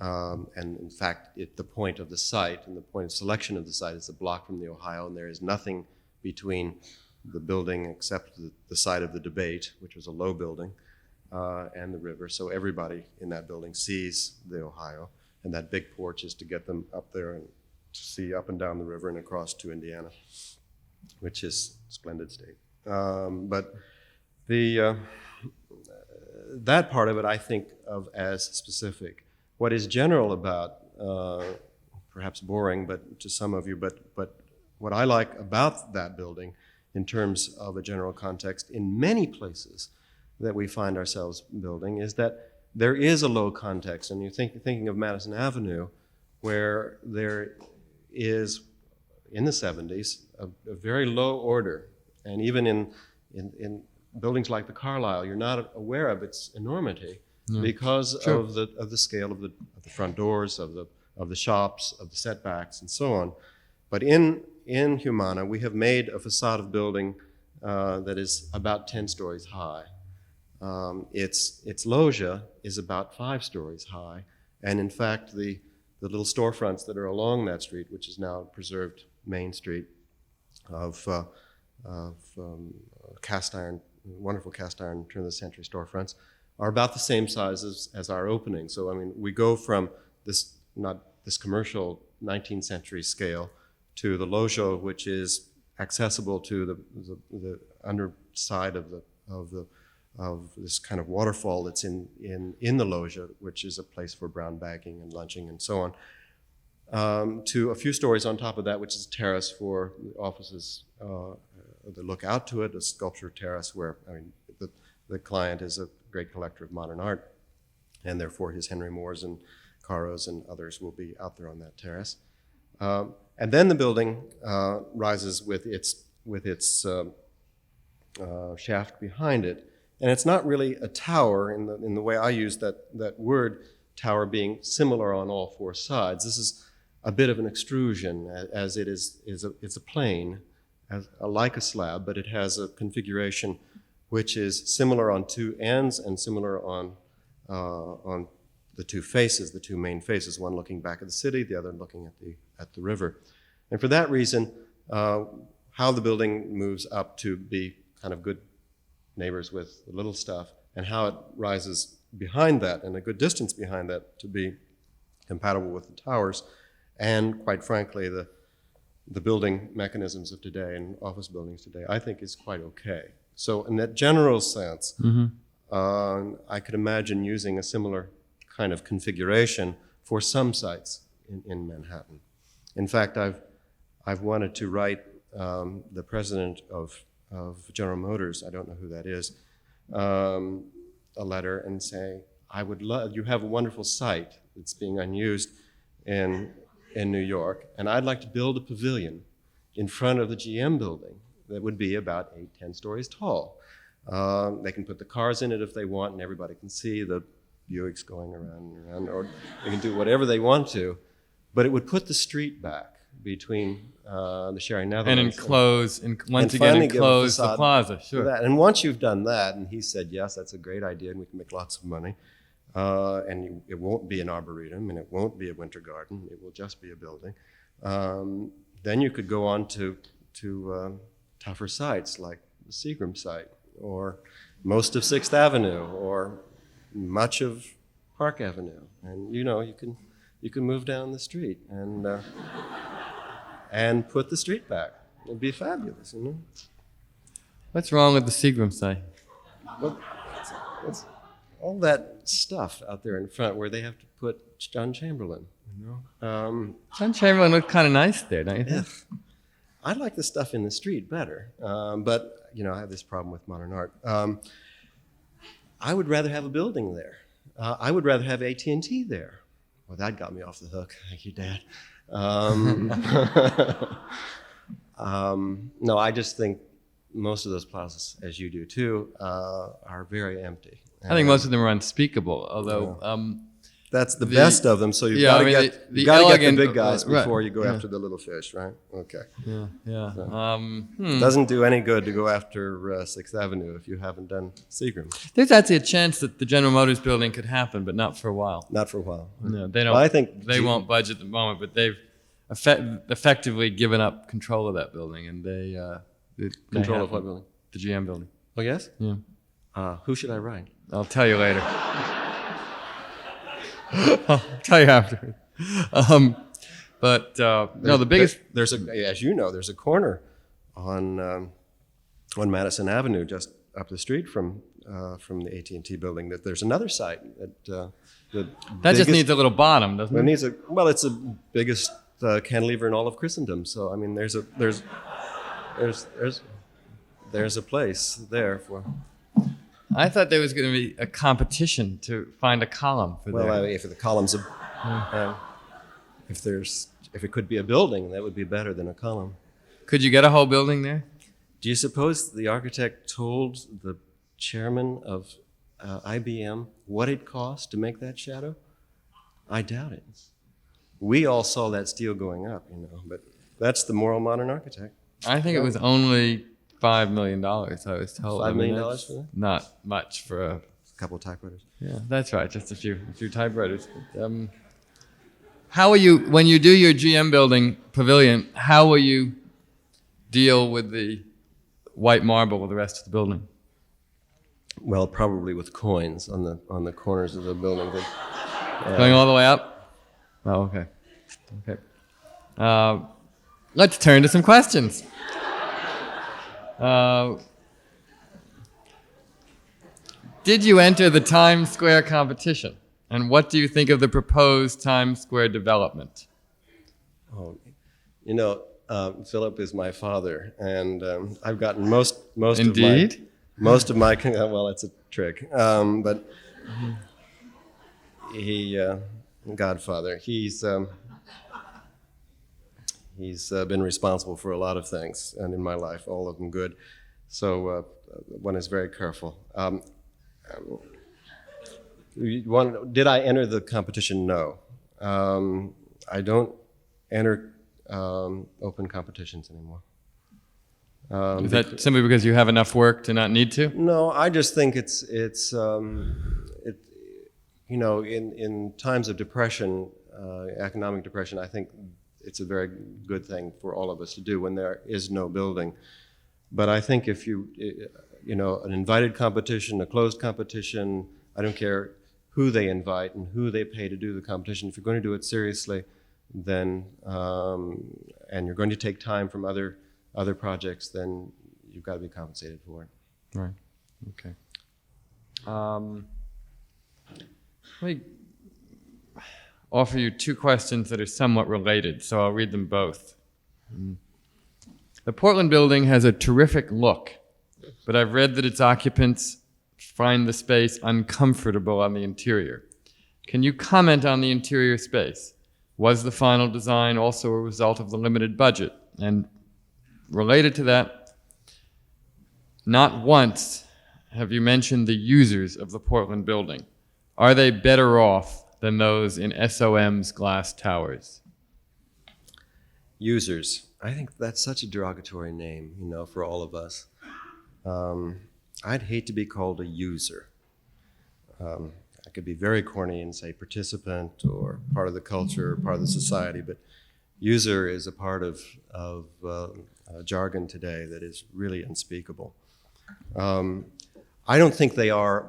And in fact, the point of the site and the point of selection of the site is a block from the Ohio, and there is nothing between the building except the site of the debate, which was a low building, and the river. So everybody in that building sees the Ohio, and that big porch is to get them up there and to see up and down the river and across to Indiana, which is a splendid state. But that part of it I think of as specific. What is general about, perhaps boring, but to some of you, but what I like about that building in terms of a general context in many places that we find ourselves building is that there is a low context. And you're thinking of Madison Avenue, where there is, in the 70s, a very low order. And even in buildings like the Carlyle, you're not aware of its enormity because of the scale of the front doors, of the shops, of the setbacks, and so on. But in Humana, we have made a facade of building that is about 10 stories high. its loggia is about 5 stories high. And in fact, the little storefronts that are along that street, which is now preserved Main Street, of cast iron, wonderful cast iron turn of the century storefronts, are about the same size as our opening. So I mean, we go from this, not this commercial 19th century scale, to the loggia, which is accessible to the underside of this kind of waterfall that's in the loggia, which is a place for brown bagging and lunching and so on, to a few stories on top of that, which is a terrace for offices that look out to it, a sculpture terrace where, I mean, the client is a great collector of modern art, and therefore his Henry Moores and Caros and others will be out there on that terrace. And then the building rises with its shaft behind it. And it's not really a tower in the way I use that word, tower being similar on all 4 sides. This is a bit of an extrusion, as it is it's a plane, like a slab, but it has a configuration which is similar on 2 ends and similar on the 2 faces, the 2 main faces, one looking back at the city, the other looking at the river. And for that reason, how the building moves up to be kind of good neighbors with the little stuff, and how it rises behind that and a good distance behind that to be compatible with the towers, and quite frankly, the building mechanisms of today and office buildings today, I think is quite okay. So in that general sense, I could imagine using a similar kind of configuration for some sites in Manhattan. In fact, I've wanted to write the president of General Motors, I don't know who that is, a letter and say, I would love, you have a wonderful site that's being unused in New York, and I'd like to build a pavilion in front of the GM building that would be about 8-10 stories tall. They can put the cars in it if they want, and everybody can see the Buicks going around and around, or they can do whatever they want to, but it would put the street back between the Sherry Netherlands. And once again enclose the plaza, sure. And once you've done that, and he said, yes, that's a great idea, and we can make lots of money, and it won't be an arboretum, and it won't be a winter garden, it will just be a building, then you could go on to tougher sites like the Seagram site, or most of 6th Avenue, or much of Park Avenue. And you can move down the street and put the street back. It'd be fabulous, What's wrong with the Seagram site? Well, it's all that stuff out there in front where they have to put John Chamberlain, John Chamberlain looked kind of nice there, don't you think? I like the stuff in the street better, but I have this problem with modern art. I would rather have a building there. I would rather have AT&T there. Well, that got me off the hook. Thank you, Dad. No, I just think most of those plazas, as you do too, are very empty. I think most of them are unspeakable, although... That's the best of them, so you've got to get the big guys before you go after the little fish, right? Okay. Yeah. It doesn't do any good to go after 6th Avenue if you haven't done Seagram. There's actually a chance that the General Motors building could happen, but not for a while. Not for a while. No, they don't. Well, I think they won't budge at the moment, but they've effectively given up control of that building, and they control of what building? The GM building. Oh yes. Yeah. Who should I write? I'll tell you later. I'll tell you after. No, the biggest. As you know, there's a corner on Madison Avenue just up the street from the AT&T building. That there's another site that just needs a little bottom, doesn't it? It's the biggest cantilever in all of Christendom. So I mean, there's a place there for. I thought there was going to be a competition to find a column for that. Well, if the columns, if it could be a building, that would be better than a column. Could you get a whole building there? Do you suppose the architect told the chairman of IBM what it cost to make that shadow? I doubt it. We all saw that steel going up, but that's the moral modern architect. I think it was only $5 million, I was told. $5 million that's for that? Not much for a... A couple of typewriters. Yeah, that's right, just a few typewriters. But, how will you, when you do your GM building pavilion, how will you deal with the white marble of the rest of the building? Well, probably with coins on the corners of the building. Going all the way up? Oh, okay. Okay. Let's turn to some questions. Did you enter the Times Square competition? And what do you think of the proposed Times Square development? Oh, you know, Philip is my father, and I've gotten most Indeed? of my well, it's a trick, but he Godfather. He's been responsible for a lot of things, and in my life, all of them good. So one is very careful. Did I enter the competition? No. I don't enter open competitions anymore. Is that simply because you have enough work to not need to? No, I just think it's you know, in times of depression, economic depression, I think it's a very good thing for all of us to do when there is no building. But I think if you know, an invited competition, a closed competition, I don't care who they invite and who they pay to do the competition. If you're going to do it seriously, then and you're going to take time from other projects, then you've got to be compensated for it. Right. Okay. Let me offer you two questions that are somewhat related, so I'll read them both. The Portland building has a terrific look, but I've read that its occupants find the space uncomfortable on the interior. Can you comment on the interior space? Was the final design also a result of the limited budget? And related to that, not once have you mentioned the users of the Portland building. Are they better off than those in SOM's glass towers? Users. I think that's such a derogatory name, you know, for all of us. I'd hate to be called a user. I could be very corny and say participant or part of the culture or part of the society, but user is a part of jargon today that is really unspeakable. I don't think they are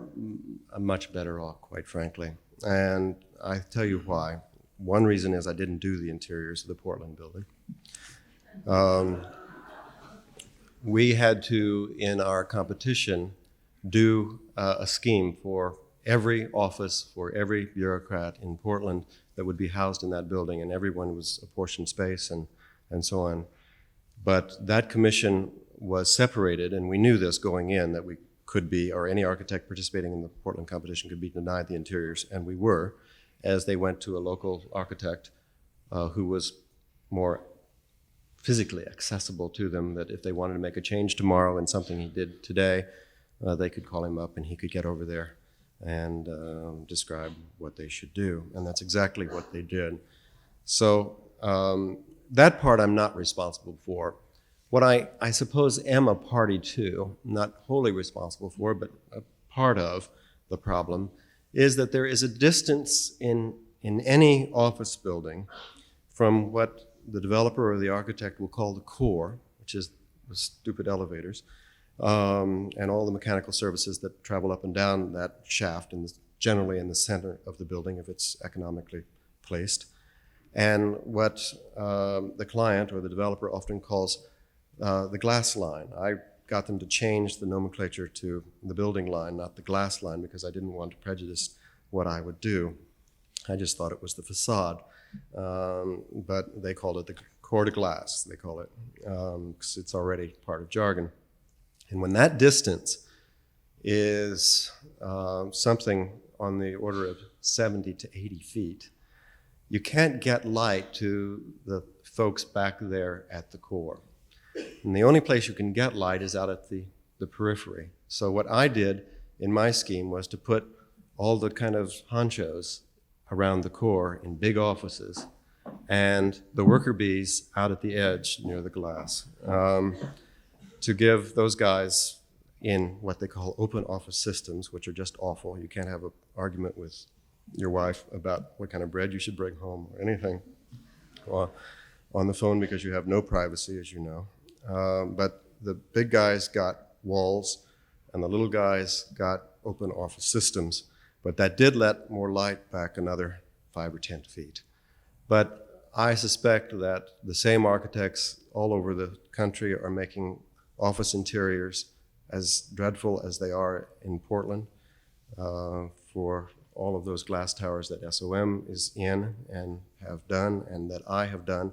much better off, quite frankly, and I tell you why. One reason is I didn't do the interiors of the Portland building. We had to, in our competition, do a scheme for every office, for every bureaucrat in Portland that would be housed in that building, and everyone was apportioned space and so on. But that commission was separated, and we knew this going in, that we could be, or any architect participating in the Portland competition could be denied the interiors, and we were, as they went to a local architect who was more physically accessible to them, that if they wanted to make a change tomorrow in something he did today, they could call him up and he could get over there and describe what they should do. And that's exactly what they did. So that part I'm not responsible for. What I suppose am a party to, not wholly responsible for, but a part of the problem, is that there is a distance in any office building from what the developer or the architect will call the core, which is the stupid elevators, and all the mechanical services that travel up and down that shaft, and generally in the center of the building if it's economically placed, and what the client or the developer often calls the glass line. I got them to change the nomenclature to the building line, not the glass line, because I didn't want to prejudice what I would do. I just thought it was the facade. But they called it the core de glace, they call it, because it's already part of jargon. And when that distance is something on the order of 70 to 80 feet, you can't get light to the folks back there at the core. And the only place you can get light is out at the periphery. So what I did in my scheme was to put all the kind of honchos around the core in big offices, and the worker bees out at the edge near the glass, to give those guys in what they call open office systems, which are just awful. You can't have an argument with your wife about what kind of bread you should bring home or anything on the phone because you have no privacy, as you know. But the big guys got walls and the little guys got open office systems. But that did let more light back another 5 or 10 feet. But I suspect that the same architects all over the country are making office interiors as dreadful as they are in Portland for all of those glass towers that SOM is in and have done and that I have done.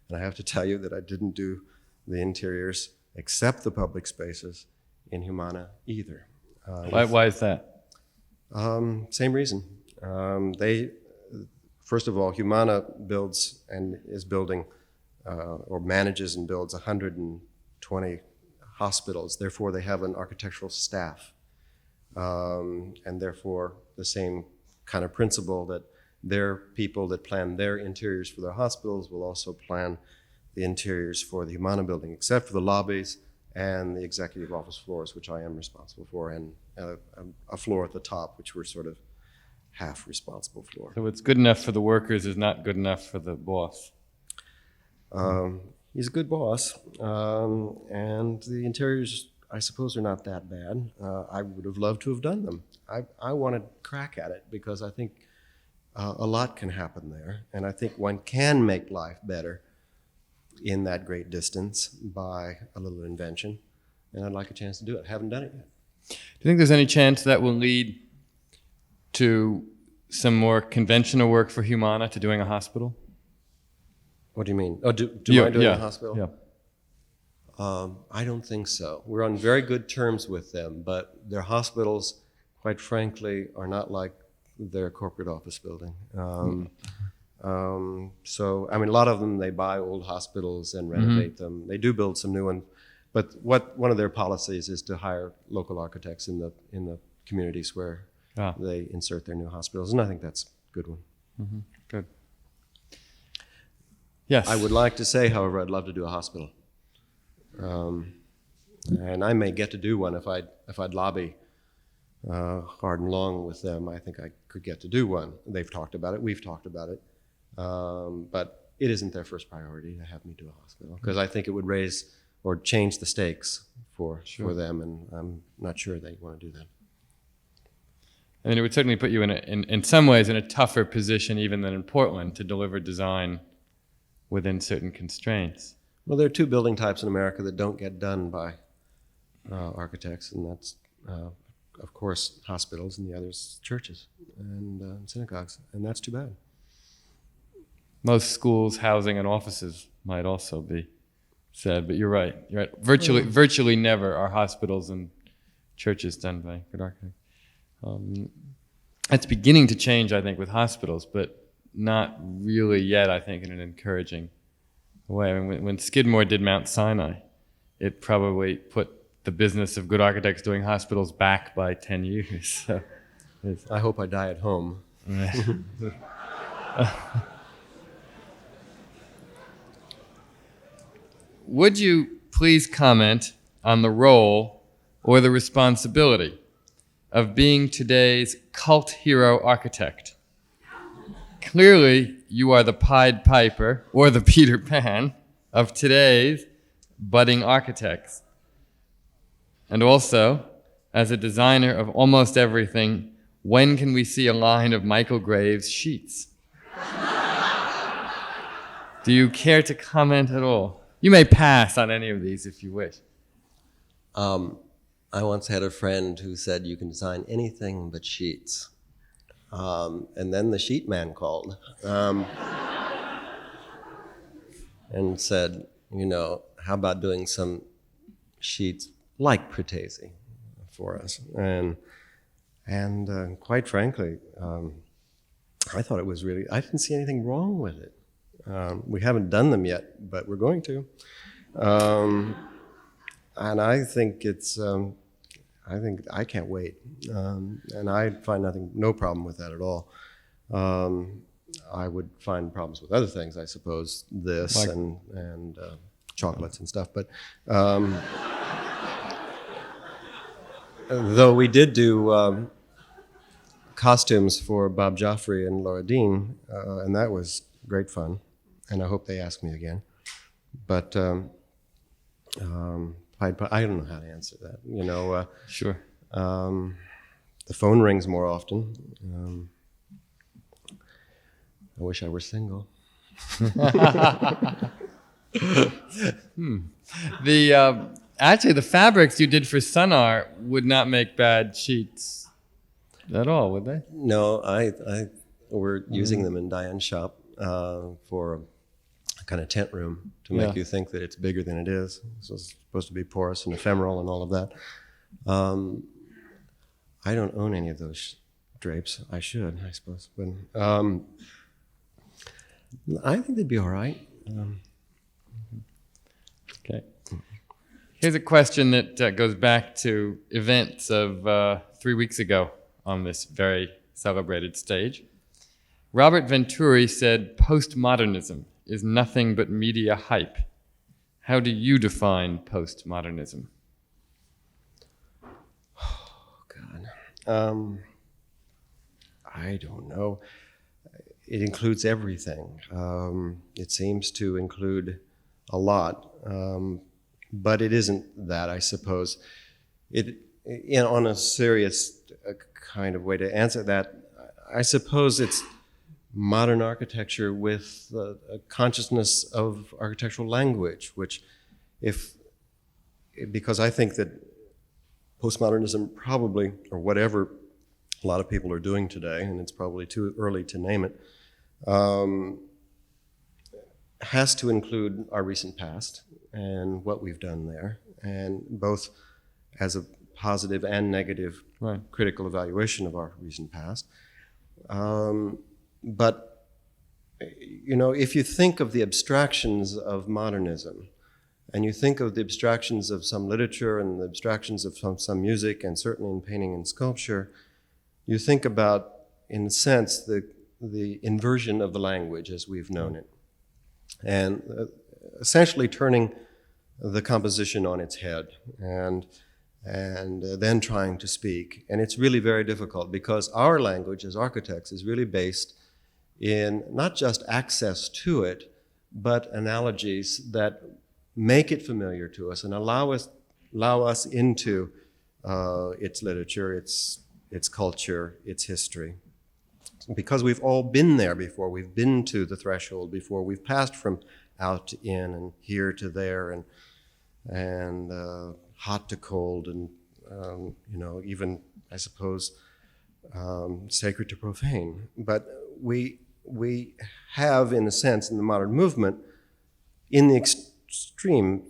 And I have to tell you that I didn't do the interiors except the public spaces in Humana either. Why is that? Same reason. First of all, Humana builds and is building or manages and builds 120 hospitals. Therefore, they have an architectural staff. And therefore, the same kind of principle that their people that plan their interiors for their hospitals will also plan the interiors for the Humana building, except for the lobbies and the executive office floors, which I am responsible for, and a floor at the top, which we're sort of half responsible for. So what's good enough for the workers is not good enough for the boss. He's a good boss, and the interiors, I suppose, are not that bad. I would have loved to have done them. I want to crack at it because I think a lot can happen there, and I think one can make life better in that great distance by a little invention, and I'd like a chance to do it. I haven't done it yet. Do you think there's any chance that will lead to some more conventional work for Humana, to doing a hospital? What do you mean? Oh, do I do a hospital? Yeah. I don't think so. We're on very good terms with them, but their hospitals, quite frankly, are not like their corporate office building. So, I mean, a lot of them, they buy old hospitals and renovate them. They do build some new ones, but one of their policies is to hire local architects in the communities where they insert their new hospitals, and I think that's a good one. Mm-hmm. Good. Yes. I would like to say, however, I'd love to do a hospital. And I may get to do one if I'd lobby hard and long with them. I think I could get to do one. They've talked about it. We've talked about it. But it isn't their first priority to have me do a hospital because I think it would raise or change the stakes for them, and I'm not sure they want to do that. I mean, it would certainly put you in some ways in a tougher position even than in Portland to deliver design within certain constraints. Well, there are two building types in America that don't get done by architects, and that's, of course, hospitals, and the other's churches and synagogues, and that's too bad. Most schools, housing, and offices might also be said, but you're right. You're right. Virtually never are hospitals and churches done by good architects. It's beginning to change, I think, with hospitals, but not really yet, I think, in an encouraging way. I mean, when Skidmore did Mount Sinai, it probably put the business of good architects doing hospitals back by 10 years. So I hope I die at home. Would you please comment on the role or the responsibility of being today's cult hero architect? Clearly, you are the Pied Piper or the Peter Pan of today's budding architects. And also, as a designer of almost everything, when can we see a line of Michael Graves sheets? Do you care to comment at all? You may pass on any of these if you wish. I once had a friend who said you can design anything but sheets. And then the sheet man called and said, how about doing some sheets like Pratesi for us? And quite frankly, I thought it was really, I didn't see anything wrong with it. We haven't done them yet, but we're going to. And I think it's, I can't wait. And I find no problem with that at all. I would find problems with other things, I suppose, this like, and chocolates and stuff. But though we did do costumes for Bob Joffrey and Laura Dean, and that was great fun, and I hope they ask me again. But I don't know how to answer that. Sure. The phone rings more often. I wish I were single. Actually, the fabrics you did for Sun Art would not make bad sheets at all, would they? No, we're using them in Diane's shop for a kind of tent room to make you think that it's bigger than it is. So it's supposed to be porous and ephemeral and all of that. I don't own any of those drapes. I should, I suppose. But I think they'd be all right. Okay. Here's a question that goes back to events of 3 weeks ago on this very celebrated stage. Robert Venturi said postmodernism is nothing but media hype. How do you define postmodernism? Oh, God. I don't know. It includes everything. It seems to include a lot, but it isn't that, I suppose. On a serious kind of way to answer that, I suppose it's modern architecture with a consciousness of architectural language, because I think that postmodernism probably, or whatever a lot of people are doing today, and it's probably too early to name it, has to include our recent past and what we've done there, and both as a positive and negative critical evaluation of our recent past. But, if you think of the abstractions of modernism, and you think of the abstractions of some literature and the abstractions of some music, and certainly in painting and sculpture, you think about, in a sense, the inversion of the language as we've known it, and essentially turning the composition on its head, and then trying to speak. And it's really very difficult because our language as architects is really based in not just access to it, but analogies that make it familiar to us and allow us into its literature, its culture, its history. Because we've all been there before. We've been to the threshold before. We've passed from out to in and here to there and hot to cold and, even, I suppose, sacred to profane. But we have, in a sense, in the modern movement, in the extreme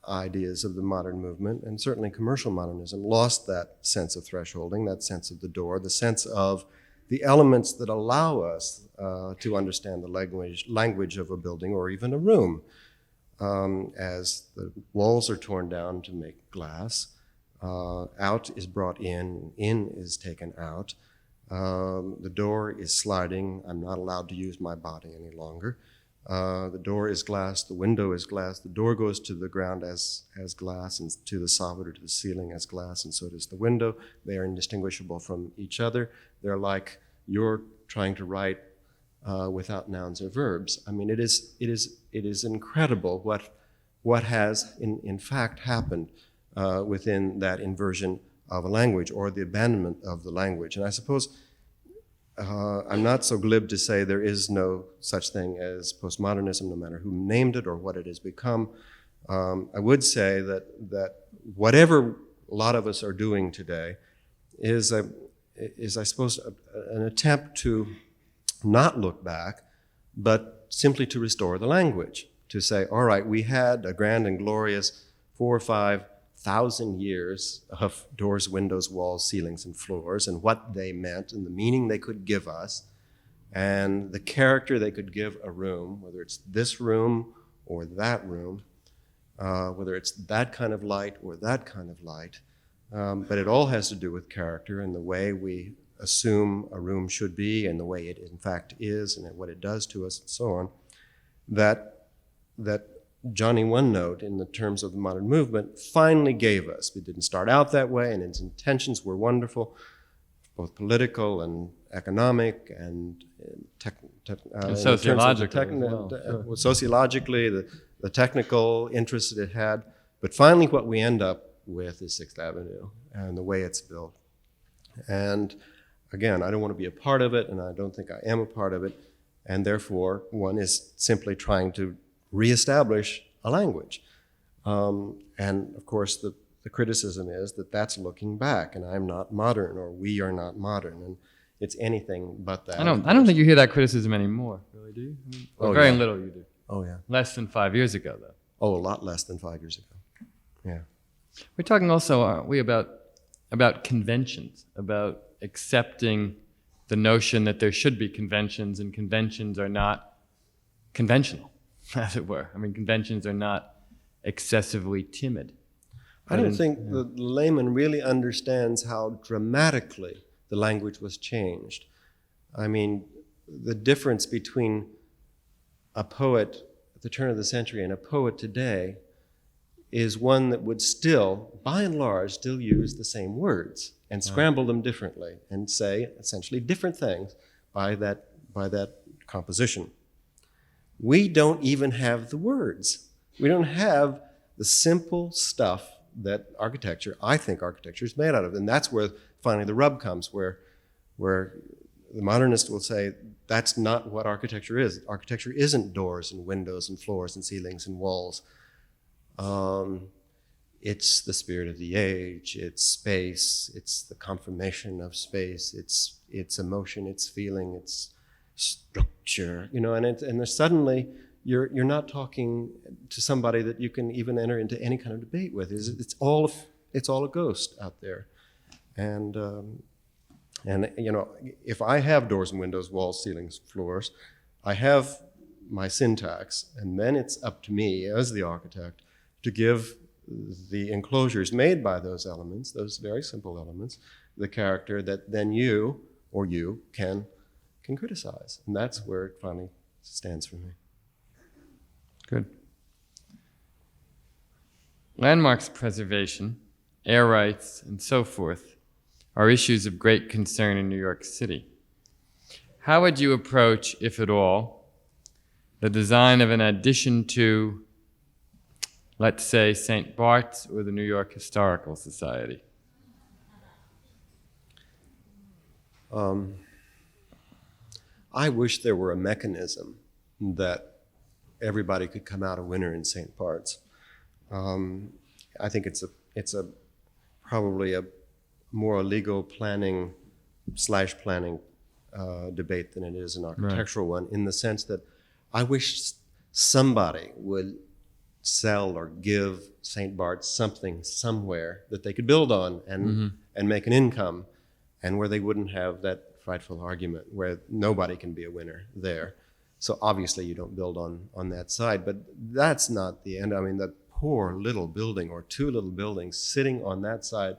ideas of the modern movement, and certainly commercial modernism, lost that sense of thresholding, that sense of the door, the sense of the elements that allow us to understand the language of a building or even a room. As the walls are torn down to make glass, out is brought in is taken out. The door is sliding. I'm not allowed to use my body any longer. The door is glass, the window is glass, the door goes to the ground as glass, and to the soffit or to the ceiling as glass, and so does the window. They are indistinguishable from each other. They're like you're trying to write without nouns or verbs. I mean, it is incredible what has in fact happened within that inversion of a language, or the abandonment of the language. And I suppose I'm not so glib to say there is no such thing as postmodernism, no matter who named it or what it has become. I would say that whatever a lot of us are doing today is I suppose, an attempt to not look back, but simply to restore the language, to say, all right, we had a grand and glorious 4,000 or 5,000 years of doors, windows, walls, ceilings, and floors, and what they meant, and the meaning they could give us, and the character they could give a room, whether it's this room or that room, whether it's that kind of light or that kind of light. But it all has to do with character and the way we assume a room should be and the way it in fact is and what it does to us and so on. That Johnny One Note in the terms of the modern movement finally gave us. It didn't start out that way, and its intentions were wonderful, both political and economic and sociologically as well. Sure. Sociologically, the technical interests that it had. But finally what we end up with is 6th Avenue and the way it's built. And again, I don't want to be a part of it, and I don't think I am a part of it, and therefore one is simply trying to reestablish a language. And of course the criticism is that that's looking back, and I'm not modern, or we are not modern, and it's anything but that. I don't think you hear that criticism anymore, really, do you? I mean, very little you do. Oh, yeah. Less than 5 years ago, though. Oh, a lot less than 5 years ago. Yeah. We're talking also, aren't we, about conventions, about accepting the notion that there should be conventions, and conventions are not conventional, as it were. I mean, conventions are not excessively timid. I don't think the layman really understands how dramatically the language was changed. I mean, the difference between a poet at the turn of the century and a poet today is one that would still, by and large, still use the same words and scramble them differently and say essentially different things by that composition. We don't even have the words. We don't have the simple stuff that I think architecture is made out of. And that's where finally the rub comes, where the modernist will say, that's not what architecture is. Architecture isn't doors and windows and floors and ceilings and walls. It's the spirit of the age, it's space, it's the confirmation of space, it's emotion, it's feeling, it's structure, and there's suddenly you're not talking to somebody that you can even enter into any kind of debate with. It's all a ghost out there. And if I have doors and windows, walls, ceilings, floors, I have my syntax, and then it's up to me as the architect to give the enclosures made by those elements, those very simple elements, the character that then you can criticize. And that's where it finally stands for me. Good. Landmarks preservation, air rights, and so forth are issues of great concern in New York City. How would you approach, if at all, the design of an addition to, let's say, St. Bart's or the New York Historical Society? I wish there were a mechanism that everybody could come out a winner in St. Bart's. I think it's probably a more a legal planning debate than it is an architectural one, in the sense that I wish somebody would sell or give St. Bart's something somewhere that they could build on and make an income, and where they wouldn't have that frightful argument where nobody can be a winner there. So obviously you don't build on that side, but that's not the end. I mean, that poor little building or two little buildings sitting on that side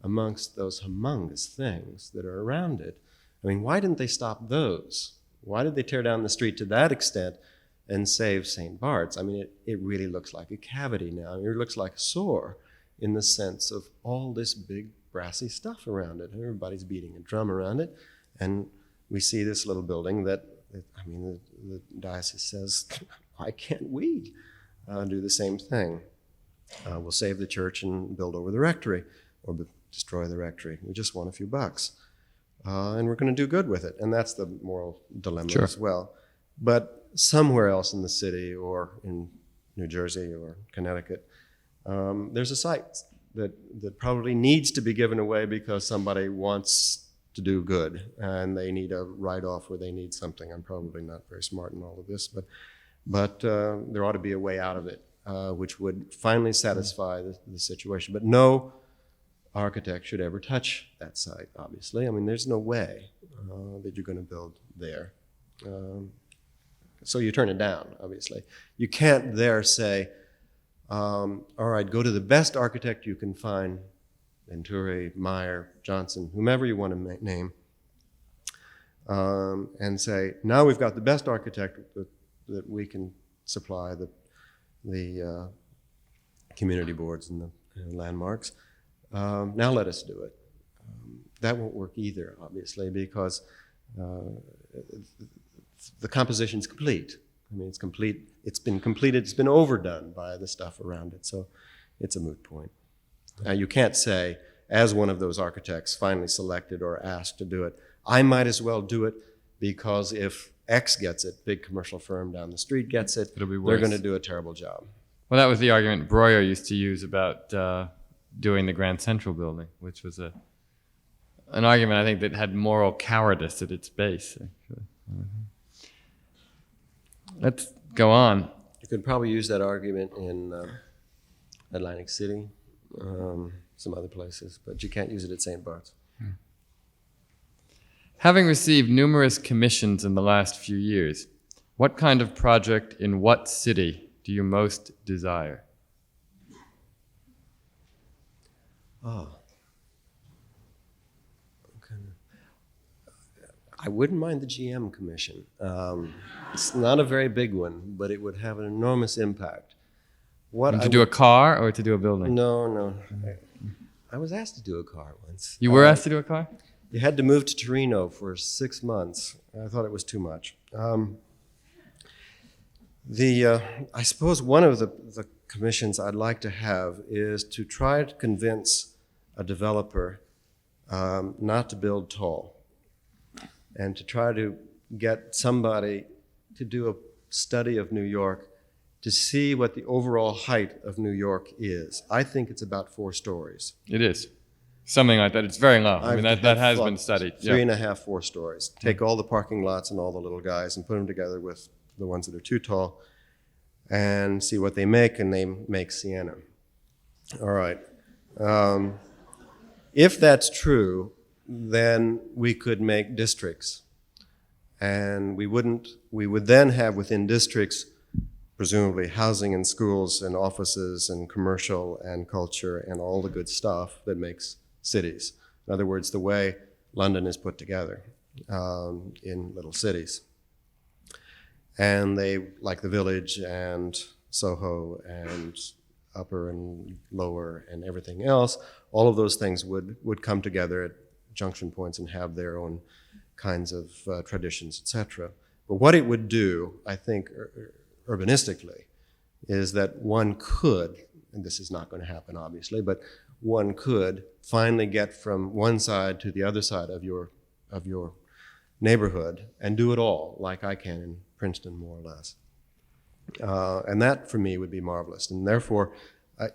amongst those humongous things that are around it. I mean, why didn't they stop those? Why did they tear down the street to that extent and save St. Bart's? I mean, it really looks like a cavity now. I mean, it looks like a sore in the sense of all this big brassy stuff around it. Everybody's beating a drum around it. And we see this little building that, I mean, the diocese says, why can't we do the same thing? We'll save the church and build over the rectory, or destroy the rectory. We just want a few bucks. And we're going to do good with it. And that's the moral dilemma as well. But somewhere else in the city, or in New Jersey or Connecticut, there's a site that probably needs to be given away because somebody wants to do good, and they need a write-off, or they need something. I'm probably not very smart in all of this, but there ought to be a way out of it, which would finally satisfy the situation. But no architect should ever touch that site, obviously. I mean, there's no way that you're going to build there. So you turn it down, obviously. You can't there say, all right, go to the best architect you can find, Venturi, Meyer, Johnson, whomever you want to name, and say, now we've got the best architect that we can supply, the community boards and the landmarks. Now let us do it. That won't work either, obviously, because the composition's complete. I mean, it's complete. It's been completed. It's been overdone by the stuff around it, so it's a moot point. You can't say, as one of those architects finally selected or asked to do it, I might as well do it because if X gets it, big commercial firm down the street gets it, It'll be they're worse. going to do a terrible job. Well, that was the argument Breuer used to use about doing the Grand Central building, which was an argument I think that had moral cowardice at its base. Actually. Let's go on. You could probably use that argument in Atlantic City, some other places, but you can't use it at St. Bart's. Having received numerous commissions in the last few years, what kind of project in what city do you most desire? I wouldn't mind the GM commission. It's not a very big one, but it would have an enormous impact. To do a car or to do a building? No. I was asked to do a car once. You were asked to do a car? You had to move to Torino for 6 months. I thought it was too much. I suppose one of the commissions I'd like to have is to try to convince a developer not to build tall, and to try to get somebody to do a study of New York to see what the overall height of New York is. I think it's about 4 stories. It is. Something like that. It's very low. I mean, that has been studied. 3.5, 4 stories. Take all the parking lots and all the little guys and put them together with the ones that are too tall and see what they make, and they make Siena. All right. If that's true, then we could make districts. And we would then have within districts presumably housing and schools and offices and commercial and culture and all the good stuff that makes cities. In other words, the way London is put together in little cities. And they, like the Village and Soho and Upper and Lower and everything else, all of those things would come together at junction points and have their own kinds of traditions, etc. But what it would do, I think, urbanistically, is that one could, and this is not going to happen obviously, but one could finally get from one side to the other side of your neighborhood and do it all like I can in Princeton, more or less. And that for me would be marvelous. And therefore,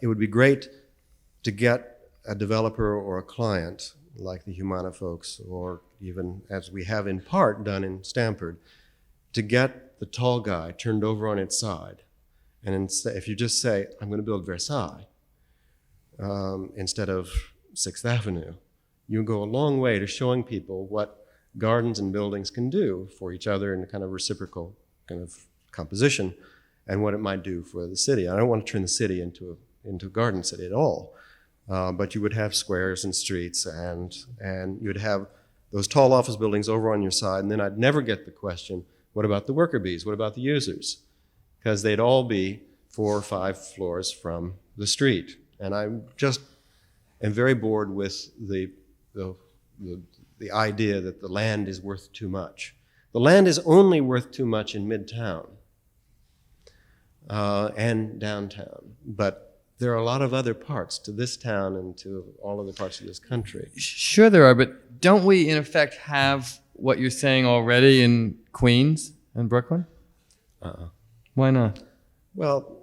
it would be great to get a developer or a client like the Humana folks, or even as we have in part done in Stamford, to get the tall guy turned over on its side. And if you just say, I'm going to build Versailles, instead of 6th Avenue, you go a long way to showing people what gardens and buildings can do for each other in a kind of reciprocal kind of composition, and what it might do for the city. I don't want to turn the city into a garden city at all, but you would have squares and streets, and you'd have those tall office buildings over on your side, and then I'd never get the question, what about the worker bees? What about the users? Because they'd all be 4 or 5 floors from the street. And I just am very bored with the idea that the land is worth too much. The land is only worth too much in Midtown and downtown, but there are a lot of other parts to this town and to all other parts of this country. Sure there are, but don't we in effect have what you're saying already in Queens and Brooklyn? Why not? Well,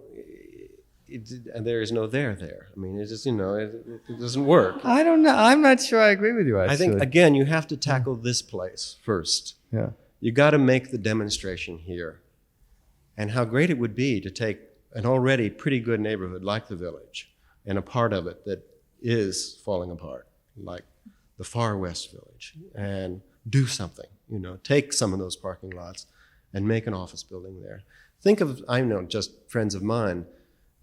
and there is no there. I mean, it just, it doesn't work. I don't know. I'm not sure I agree with you, actually. I think, again, you have to tackle this place first. Yeah. You got to make the demonstration here. And how great it would be to take an already pretty good neighborhood like the Village and a part of it that is falling apart, like the Far West Village, and do something, take some of those parking lots and make an office building there. Think of, I know just friends of mine,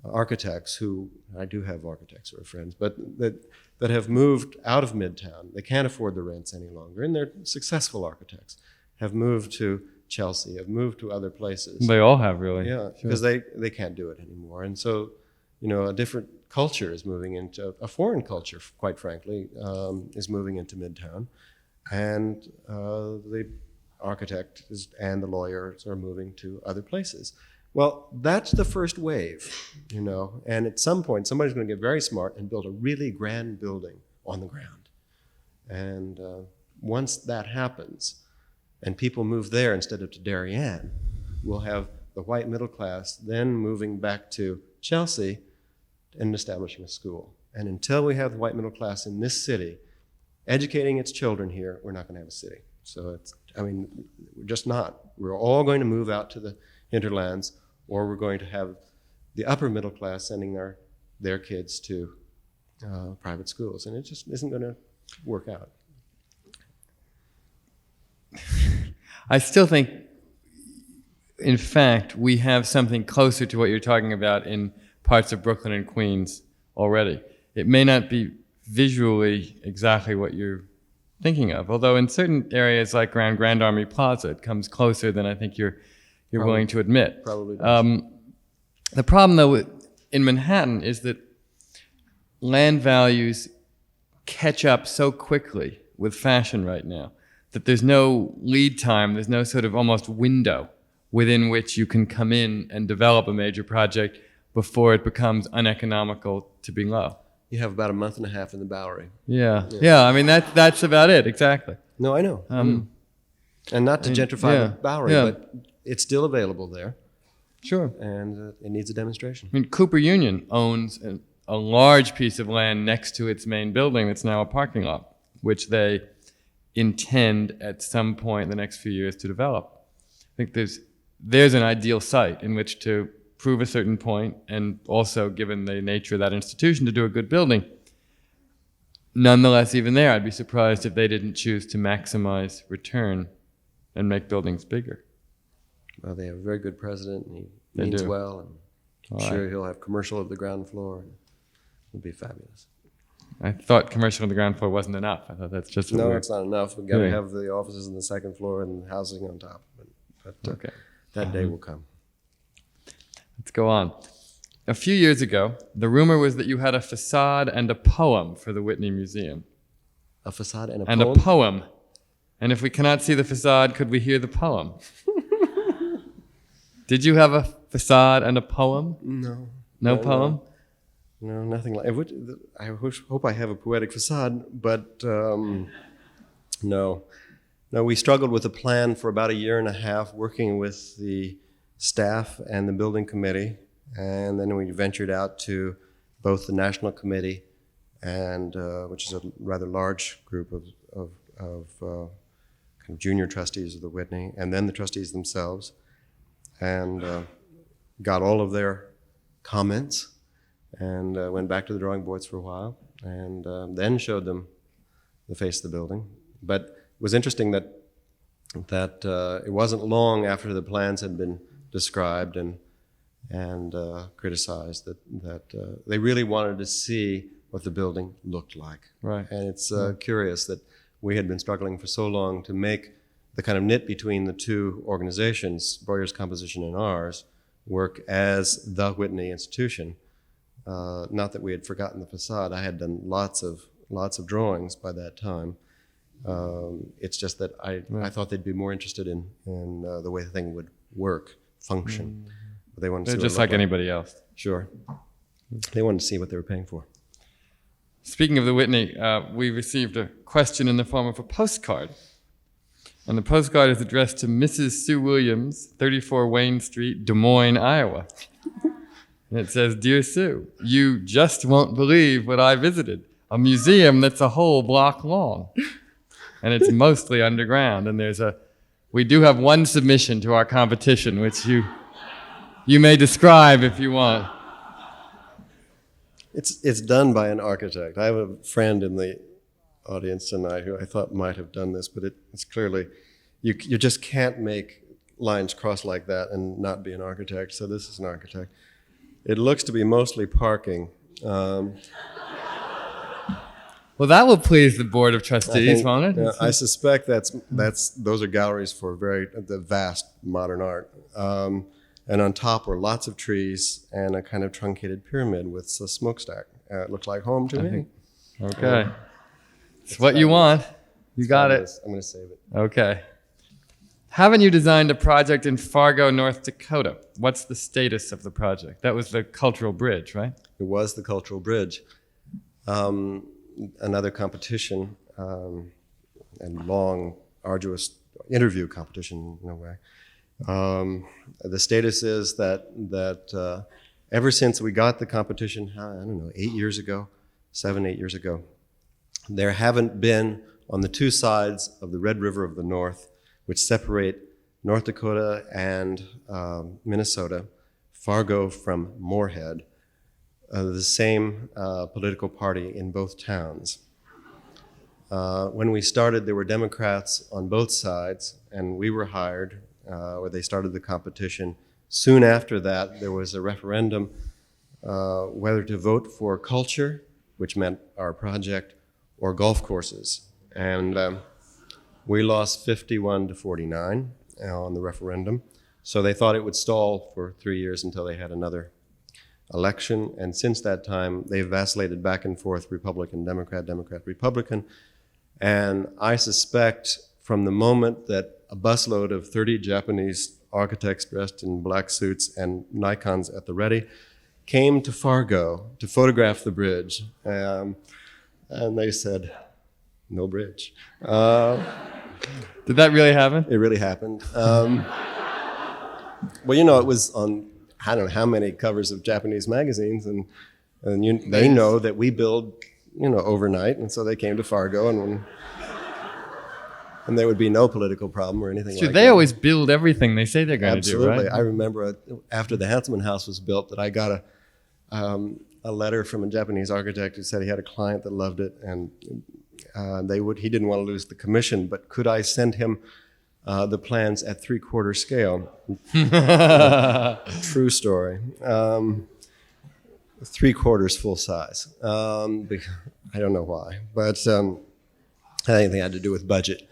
architects who, I do have architects who are friends, but that have moved out of Midtown. They can't afford the rents any longer, and they're successful architects, have moved to Chelsea, have moved to other places. They all have, really. Yeah, Sure. because they can't do it anymore. And so, a different culture is moving into, a foreign culture, quite frankly, is moving into Midtown. And the architect and the lawyers are moving to other places. Well, that's the first wave, and at some point, somebody's going to get very smart and build a really grand building on the ground. And once that happens, and people move there instead of to Darien, we'll have the white middle class then moving back to Chelsea and establishing a school. And until we have the white middle class in this city educating its children here, we're not going to have a city. So we're just not. We're all going to move out to the hinterlands, or we're going to have the upper middle class sending their kids to private schools. And it just isn't going to work out. I still think, in fact, we have something closer to what you're talking about in parts of Brooklyn and Queens already. It may not be visually exactly what you're thinking of, although in certain areas like around Grand Army Plaza, it comes closer than I think you're willing to admit. Probably does. The problem, though, in Manhattan is that land values catch up so quickly with fashion right now that there's no lead time, there's no sort of almost window within which you can come in and develop a major project before it becomes uneconomical to be low. You have about a month and a half in the Bowery. Yeah. I mean, that's about it, exactly. No, I know. And not to gentrify the Bowery, yeah. but it's still available there, Sure. and it needs a demonstration. I mean, Cooper Union owns a large piece of land next to its main building that's now a parking lot, which they intend at some point in the next few years to develop. I think there's an ideal site in which to prove a certain point, and also, given the nature of that institution, to do a good building. Nonetheless, even there, I'd be surprised if they didn't choose to maximize return and make buildings bigger. Well, they have a very good president, and he They means do. well, and I'm All sure right. he'll have commercial of the ground floor. It'll be fabulous. I thought commercial on the ground floor wasn't enough. I thought that's just No, weird. it's not enough. We've got to Really? have the offices on the second floor and housing on top. But Okay. that day will come. Let's go on. A few years ago, the rumor was that you had a facade and a poem for the Whitney Museum. A facade and a And poem? a poem. And if we cannot see the facade, could we hear the poem? Did you have a facade and a poem? No. No poem? No, nothing like it. I hope I have a poetic facade, but no. No, we struggled with a plan for about a year and a half, working with the staff and the building committee, and then we ventured out to both the National Committee, and which is a rather large group of kind of junior trustees of the Whitney, and then the trustees themselves, and got all of their comments, and went back to the drawing boards for a while, and then showed them the face of the building. But it was interesting that it wasn't long after the plans had been described and criticized that they really wanted to see what the building looked like. Right. And it's curious that we had been struggling for so long to make the kind of knit between the two organizations, Boyer's Composition and ours, work as the Whitney institution. Not that we had forgotten the facade. I had done lots of drawings by that time. It's just that I thought they'd be more interested in the way the thing would work, function. But they wanted to They're see what just it like looked anybody else. Sure. They wanted to see what they were paying for. Speaking of the Whitney, we received a question in the form of a postcard. And the postcard is addressed to Mrs. Sue Williams, 34 Wayne Street, Des Moines, Iowa. And it says, "Dear Sue, you just won't believe what I visited. A museum that's a whole block long. And it's mostly underground. And we do have one submission to our competition, which you may describe if you want." It's done by an architect. I have a friend in the audience tonight who I thought might have done this, but it's clearly, you just can't make lines cross like that and not be an architect, so this is an architect. It looks to be mostly parking. Well, that will please the Board of I Trustees, think- won't it? I suspect those are galleries for the vast modern art. And on top were lots of trees and a kind of truncated pyramid with a smokestack. It looked like home to me. Okay. It's what you want. You got it. I'm going to save it. Okay. Haven't you designed a project in Fargo, North Dakota? What's the status of the project? That was the Cultural Bridge, right? It was the Cultural Bridge. Another competition, and long, arduous interview competition in a way. The status is that ever since we got the competition, I don't know, 8 years ago, 7, 8 years ago, there haven't been on the two sides of the Red River of the North, which separate North Dakota and Minnesota, Fargo from Moorhead, the same political party in both towns. When we started, there were Democrats on both sides, and we were hired, or they started the competition. Soon after that, there was a referendum whether to vote for culture, which meant our project, or golf courses. And we lost 51-49 on the referendum. So they thought it would stall for 3 years until they had another election. And since that time, they've vacillated back and forth, Republican, Democrat, Democrat, Republican. And I suspect from the moment that a busload of 30 Japanese architects dressed in black suits and Nikons at the ready came to Fargo to photograph the bridge. And they said, no bridge. Did that really happen? It really happened. Well, you know, it was on, I don't know how many covers of Japanese magazines, and they know that we build, overnight, and so they came to Fargo, and there would be no political problem or anything like that. They always build everything they say they're going to do, Absolutely. right? I remember after the Hanselman House was built that I got a letter from a Japanese architect who said he had a client that loved it, and he didn't want to lose the commission, but could I send him the plans at 3/4 scale? True story. 3/4 full size. I don't know why, but I think it had to do with budget.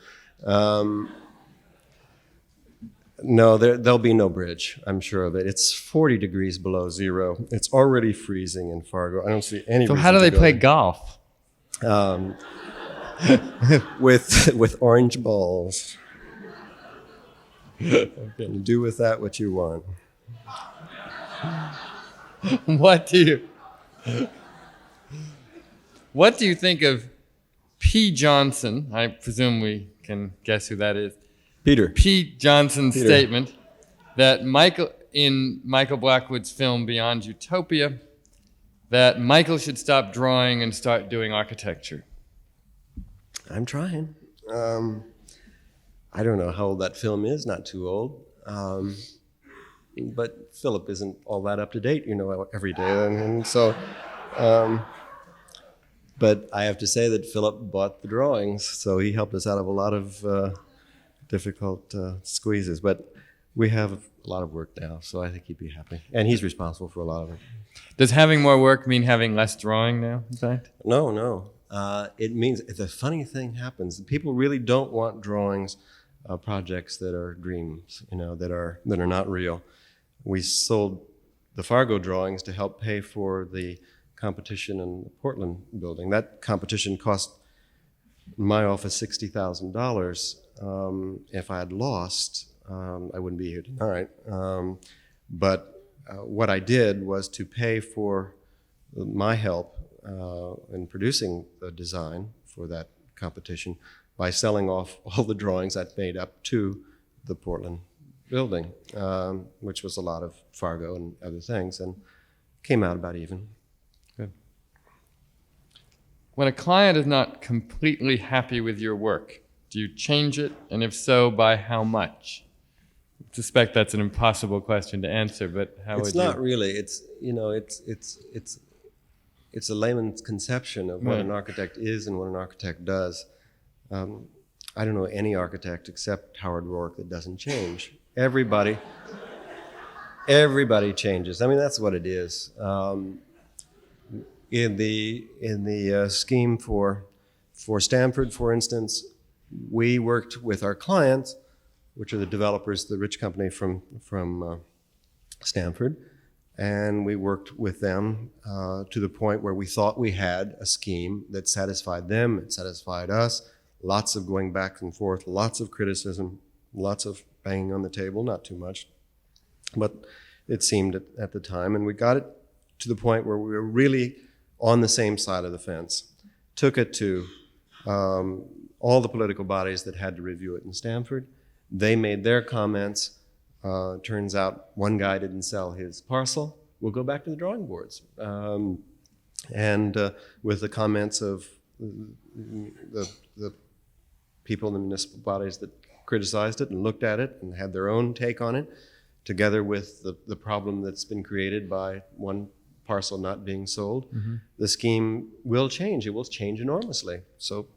No, there'll be no bridge, I'm sure of it. It's 40 degrees below zero. It's already freezing in Fargo. I don't see any So reason how do to they go play there. golf? with orange balls. Okay. Do with that what you want. What do you think of P. Johnson? I presume we can guess who that is. Peter. P. Johnson's Peter. statement that in Michael Blackwood's film Beyond Utopia, that Michael should stop drawing and start doing architecture. I'm trying. I don't know how old that film is, not too old. But Philip isn't all that up to date, every day. And so, but I have to say that Philip bought the drawings, so he helped us out of a lot of difficult squeezes. But we have a lot of work now, so I think he'd be happy. And he's responsible for a lot of it. Does having more work mean having less drawing now, in fact? No. It means the funny thing happens. People really don't want drawings, projects that are dreams, that are not real. We sold the Fargo drawings to help pay for the competition in the Portland building. That competition cost my office $60,000. If I had lost, I wouldn't be here tonight. But what I did was to pay for my help in producing the design for that competition by selling off all the drawings I'd made up to the Portland building, which was a lot of Fargo and other things, and came out about even. Good. When a client is not completely happy with your work, do you change it? And if so, by how much? I suspect that's an impossible question to answer, but how would you? It's not really. It's a layman's conception of what an architect is and what an architect does. I don't know any architect except Howard Rourke that doesn't change. Everybody changes. I mean, that's what it is. In the scheme for For Stanford, for instance, we worked with our clients, which are the developers, the rich company from Stanford, and we worked with them to the point where we thought we had a scheme that satisfied them, it satisfied us, lots of going back and forth, lots of criticism, lots of banging on the table, not too much, but it seemed at the time, and we got it to the point where we were really on the same side of the fence. Took it to all the political bodies that had to review it in Stanford. They made their comments. Turns out one guy didn't sell his parcel. We'll go back to the drawing boards. And with the comments of the people in the municipal bodies that criticized it and looked at it and had their own take on it, together with the problem that's been created by one parcel not being sold, the scheme will change. It will change enormously. So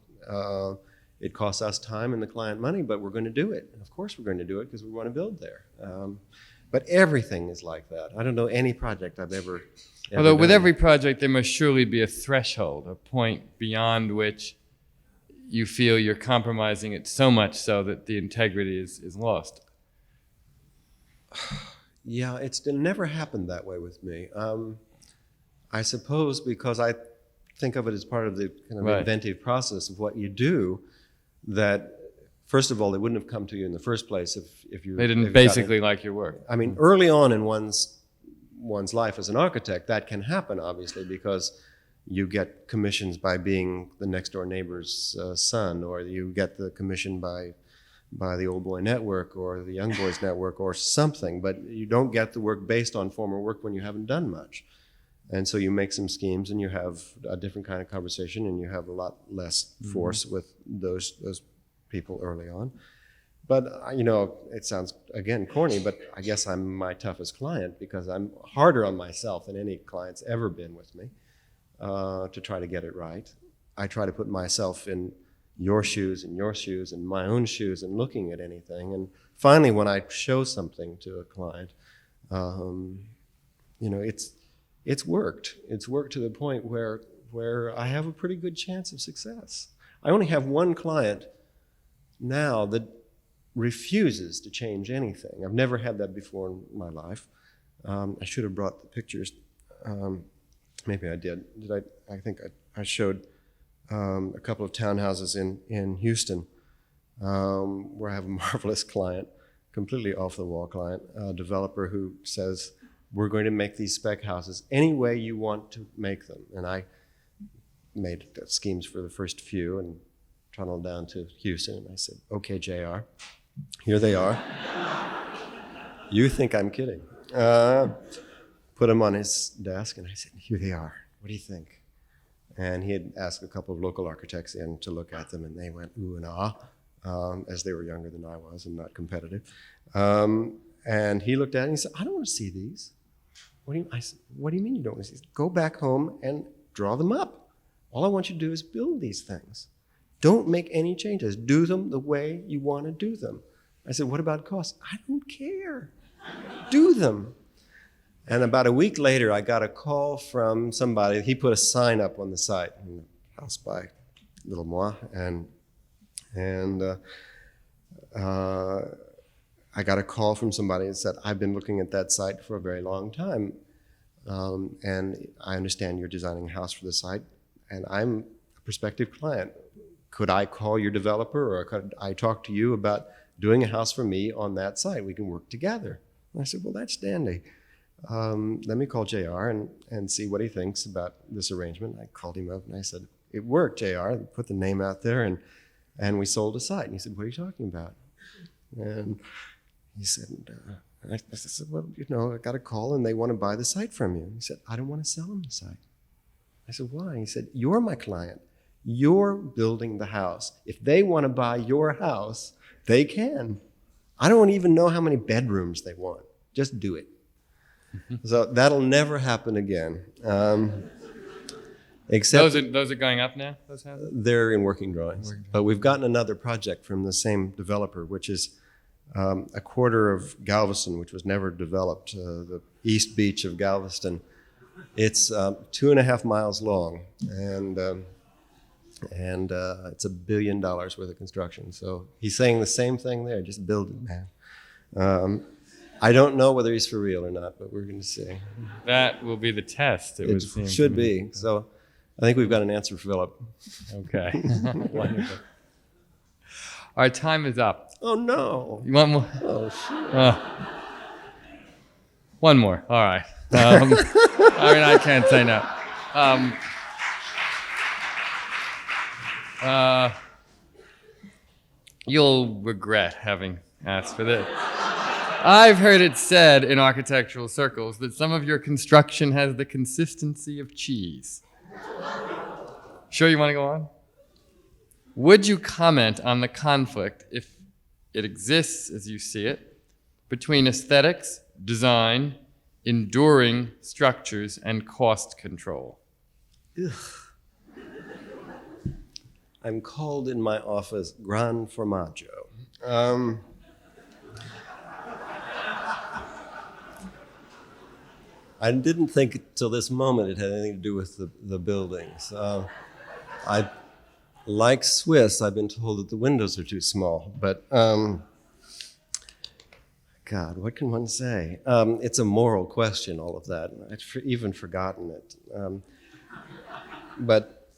it costs us time and the client money, but we're going to do it. Of course we're going to do it because we want to build there. But everything is like that. I don't know any project I've ever Although with done. every project, there must surely be a threshold, a point beyond which you feel you're compromising it so much so that the integrity is lost. Yeah, it's never happened that way with me. I suppose because I think of it as part of the kind of Right. inventive process of what you do, that first of all, they wouldn't have come to you in the first place if you... They if didn't you basically like your work. I mean, early on in one's life as an architect, that can happen, obviously, because you get commissions by being the next door neighbor's son, or you get the commission by the Old Boy Network or the Young Boys Network or something, but you don't get the work based on former work when you haven't done much. And so you make some schemes and you have a different kind of conversation and you have a lot less force with those people early on. But, it sounds, again, corny, but I guess I'm my toughest client because I'm harder on myself than any client's ever been with me to try to get it right. I try to put myself in your shoes and my own shoes and looking at anything. And finally, when I show something to a client, it's worked. It's worked to the point where I have a pretty good chance of success. I only have one client now that refuses to change anything. I've never had that before in my life. I should have brought the pictures. Maybe I did. I think I showed a couple of townhouses in Houston where I have a marvelous client, completely off-the-wall client, a developer who says, we're going to make these spec houses any way you want to make them. And I made schemes for the first few and tunneled down to Houston. And I said, okay, JR, here they are. You think I'm kidding. Put them on his desk, and I said, here they are. What do you think? And he had asked a couple of local architects in to look at them, and they went ooh and ah, as they were younger than I was and not competitive. And he looked at it and he said, I don't want to see these. I said, what do you mean you don't want to see these? Go back home and draw them up. All I want you to do is build these things. Don't make any changes. Do them the way you want to do them. I said, what about cost? I don't care. Do them. And about a week later, I got a call from somebody. He put a sign up on the site, in the house by Little Moi, and I got a call from somebody that said, I've been looking at that site for a very long time, and I understand you're designing a house for the site, and I'm a prospective client. Could I call your developer, or could I talk to you about doing a house for me on that site? We can work together. And I said, well, that's dandy. Let me call JR and see what he thinks about this arrangement. I called him up and I said, it worked, JR. I put the name out there and we sold a site. And he said, what are you talking about? And he said, I said, well, I got a call and they want to buy the site from you. And he said, I don't want to sell them the site. I said, why? He said, you're my client. You're building the house. If they want to buy your house, they can. I don't even know how many bedrooms they want. Just do it. So that'll never happen again. Except Those are going up now, those houses? they're in working drawings. But we've gotten another project from the same developer, which is a quarter of Galveston, which was never developed, the east beach of Galveston. It's 2.5 miles long, and And it's $1 billion worth of construction. So he's saying the same thing there, just build it, man. I don't know whether he's for real or not, but we're going to see. That will be the test, it would seem. It should be. So I think we've got an answer for Philip. Okay. Wonderful. Our time is up. Oh, no. You want more? Oh, shit. One more. All right. I mean, I can't say no. You'll regret having asked for this. I've heard it said in architectural circles that some of your construction has the consistency of cheese. Sure you want to go on? Would you comment on the conflict, if it exists as you see it, between aesthetics, design, enduring structures, and cost control? Ugh. I'm called in my office Gran Formaggio. I didn't think till this moment it had anything to do with the buildings. Like Swiss, I've been told that the windows are too small, but God, what can one say? It's a moral question, all of that. I'd even forgotten it. But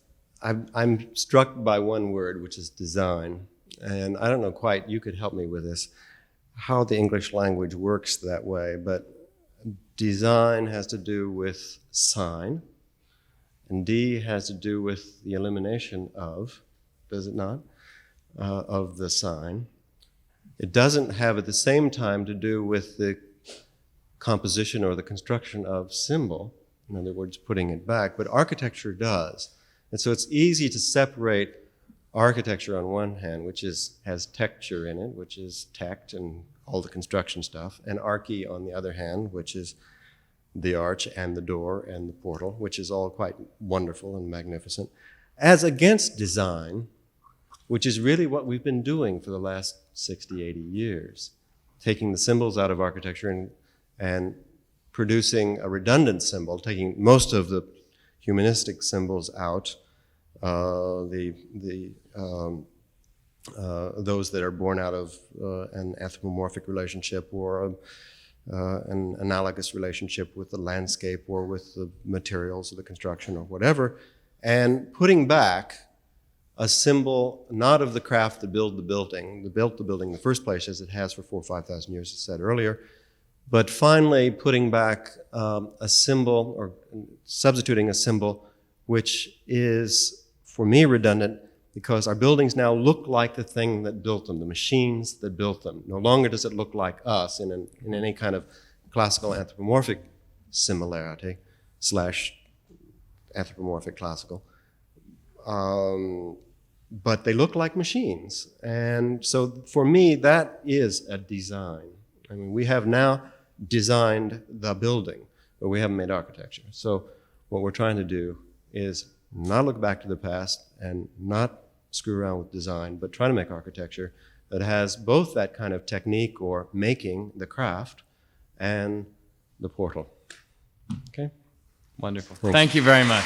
I'm struck by one word, which is design. And I don't know quite, you could help me with this, how the English language works that way. But design has to do with sign, and D has to do with the elimination of, does it not, of the sign. It doesn't have at the same time to do with the composition or the construction of symbol, in other words, putting it back, but architecture does. And so it's easy to separate architecture on one hand, which has texture in it, which is tect and all the construction stuff, and archi on the other hand, which is the arch and the door and the portal, which is all quite wonderful and magnificent, as against design, which is really what we've been doing for the last 60, 80 years, taking the symbols out of architecture and producing a redundant symbol, taking most of the humanistic symbols out, those that are born out of an anthropomorphic relationship or an analogous relationship with the landscape or with the materials of the construction or whatever, and putting back a symbol not of the craft that built the building in the first place, as it has for 4,000 or 5,000 years, as said earlier, but finally putting back a symbol or substituting a symbol which is, for me, redundant, because our buildings now look like the thing that built them, the machines that built them. No longer does it look like us in any kind of classical anthropomorphic similarity / anthropomorphic classical. But they look like machines. And so for me, that is a design. I mean, we have now designed the building, but we haven't made architecture. So what we're trying to do is not look back to the past and not screw around with design, but try to make architecture that has both that kind of technique or making the craft and the portal. Okay? Wonderful. Thank you very much.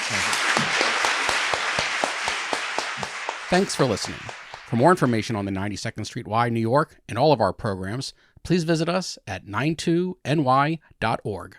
Thanks for listening. For more information on the 92nd Street Y, New York, and all of our programs, please visit us at 92ny.org.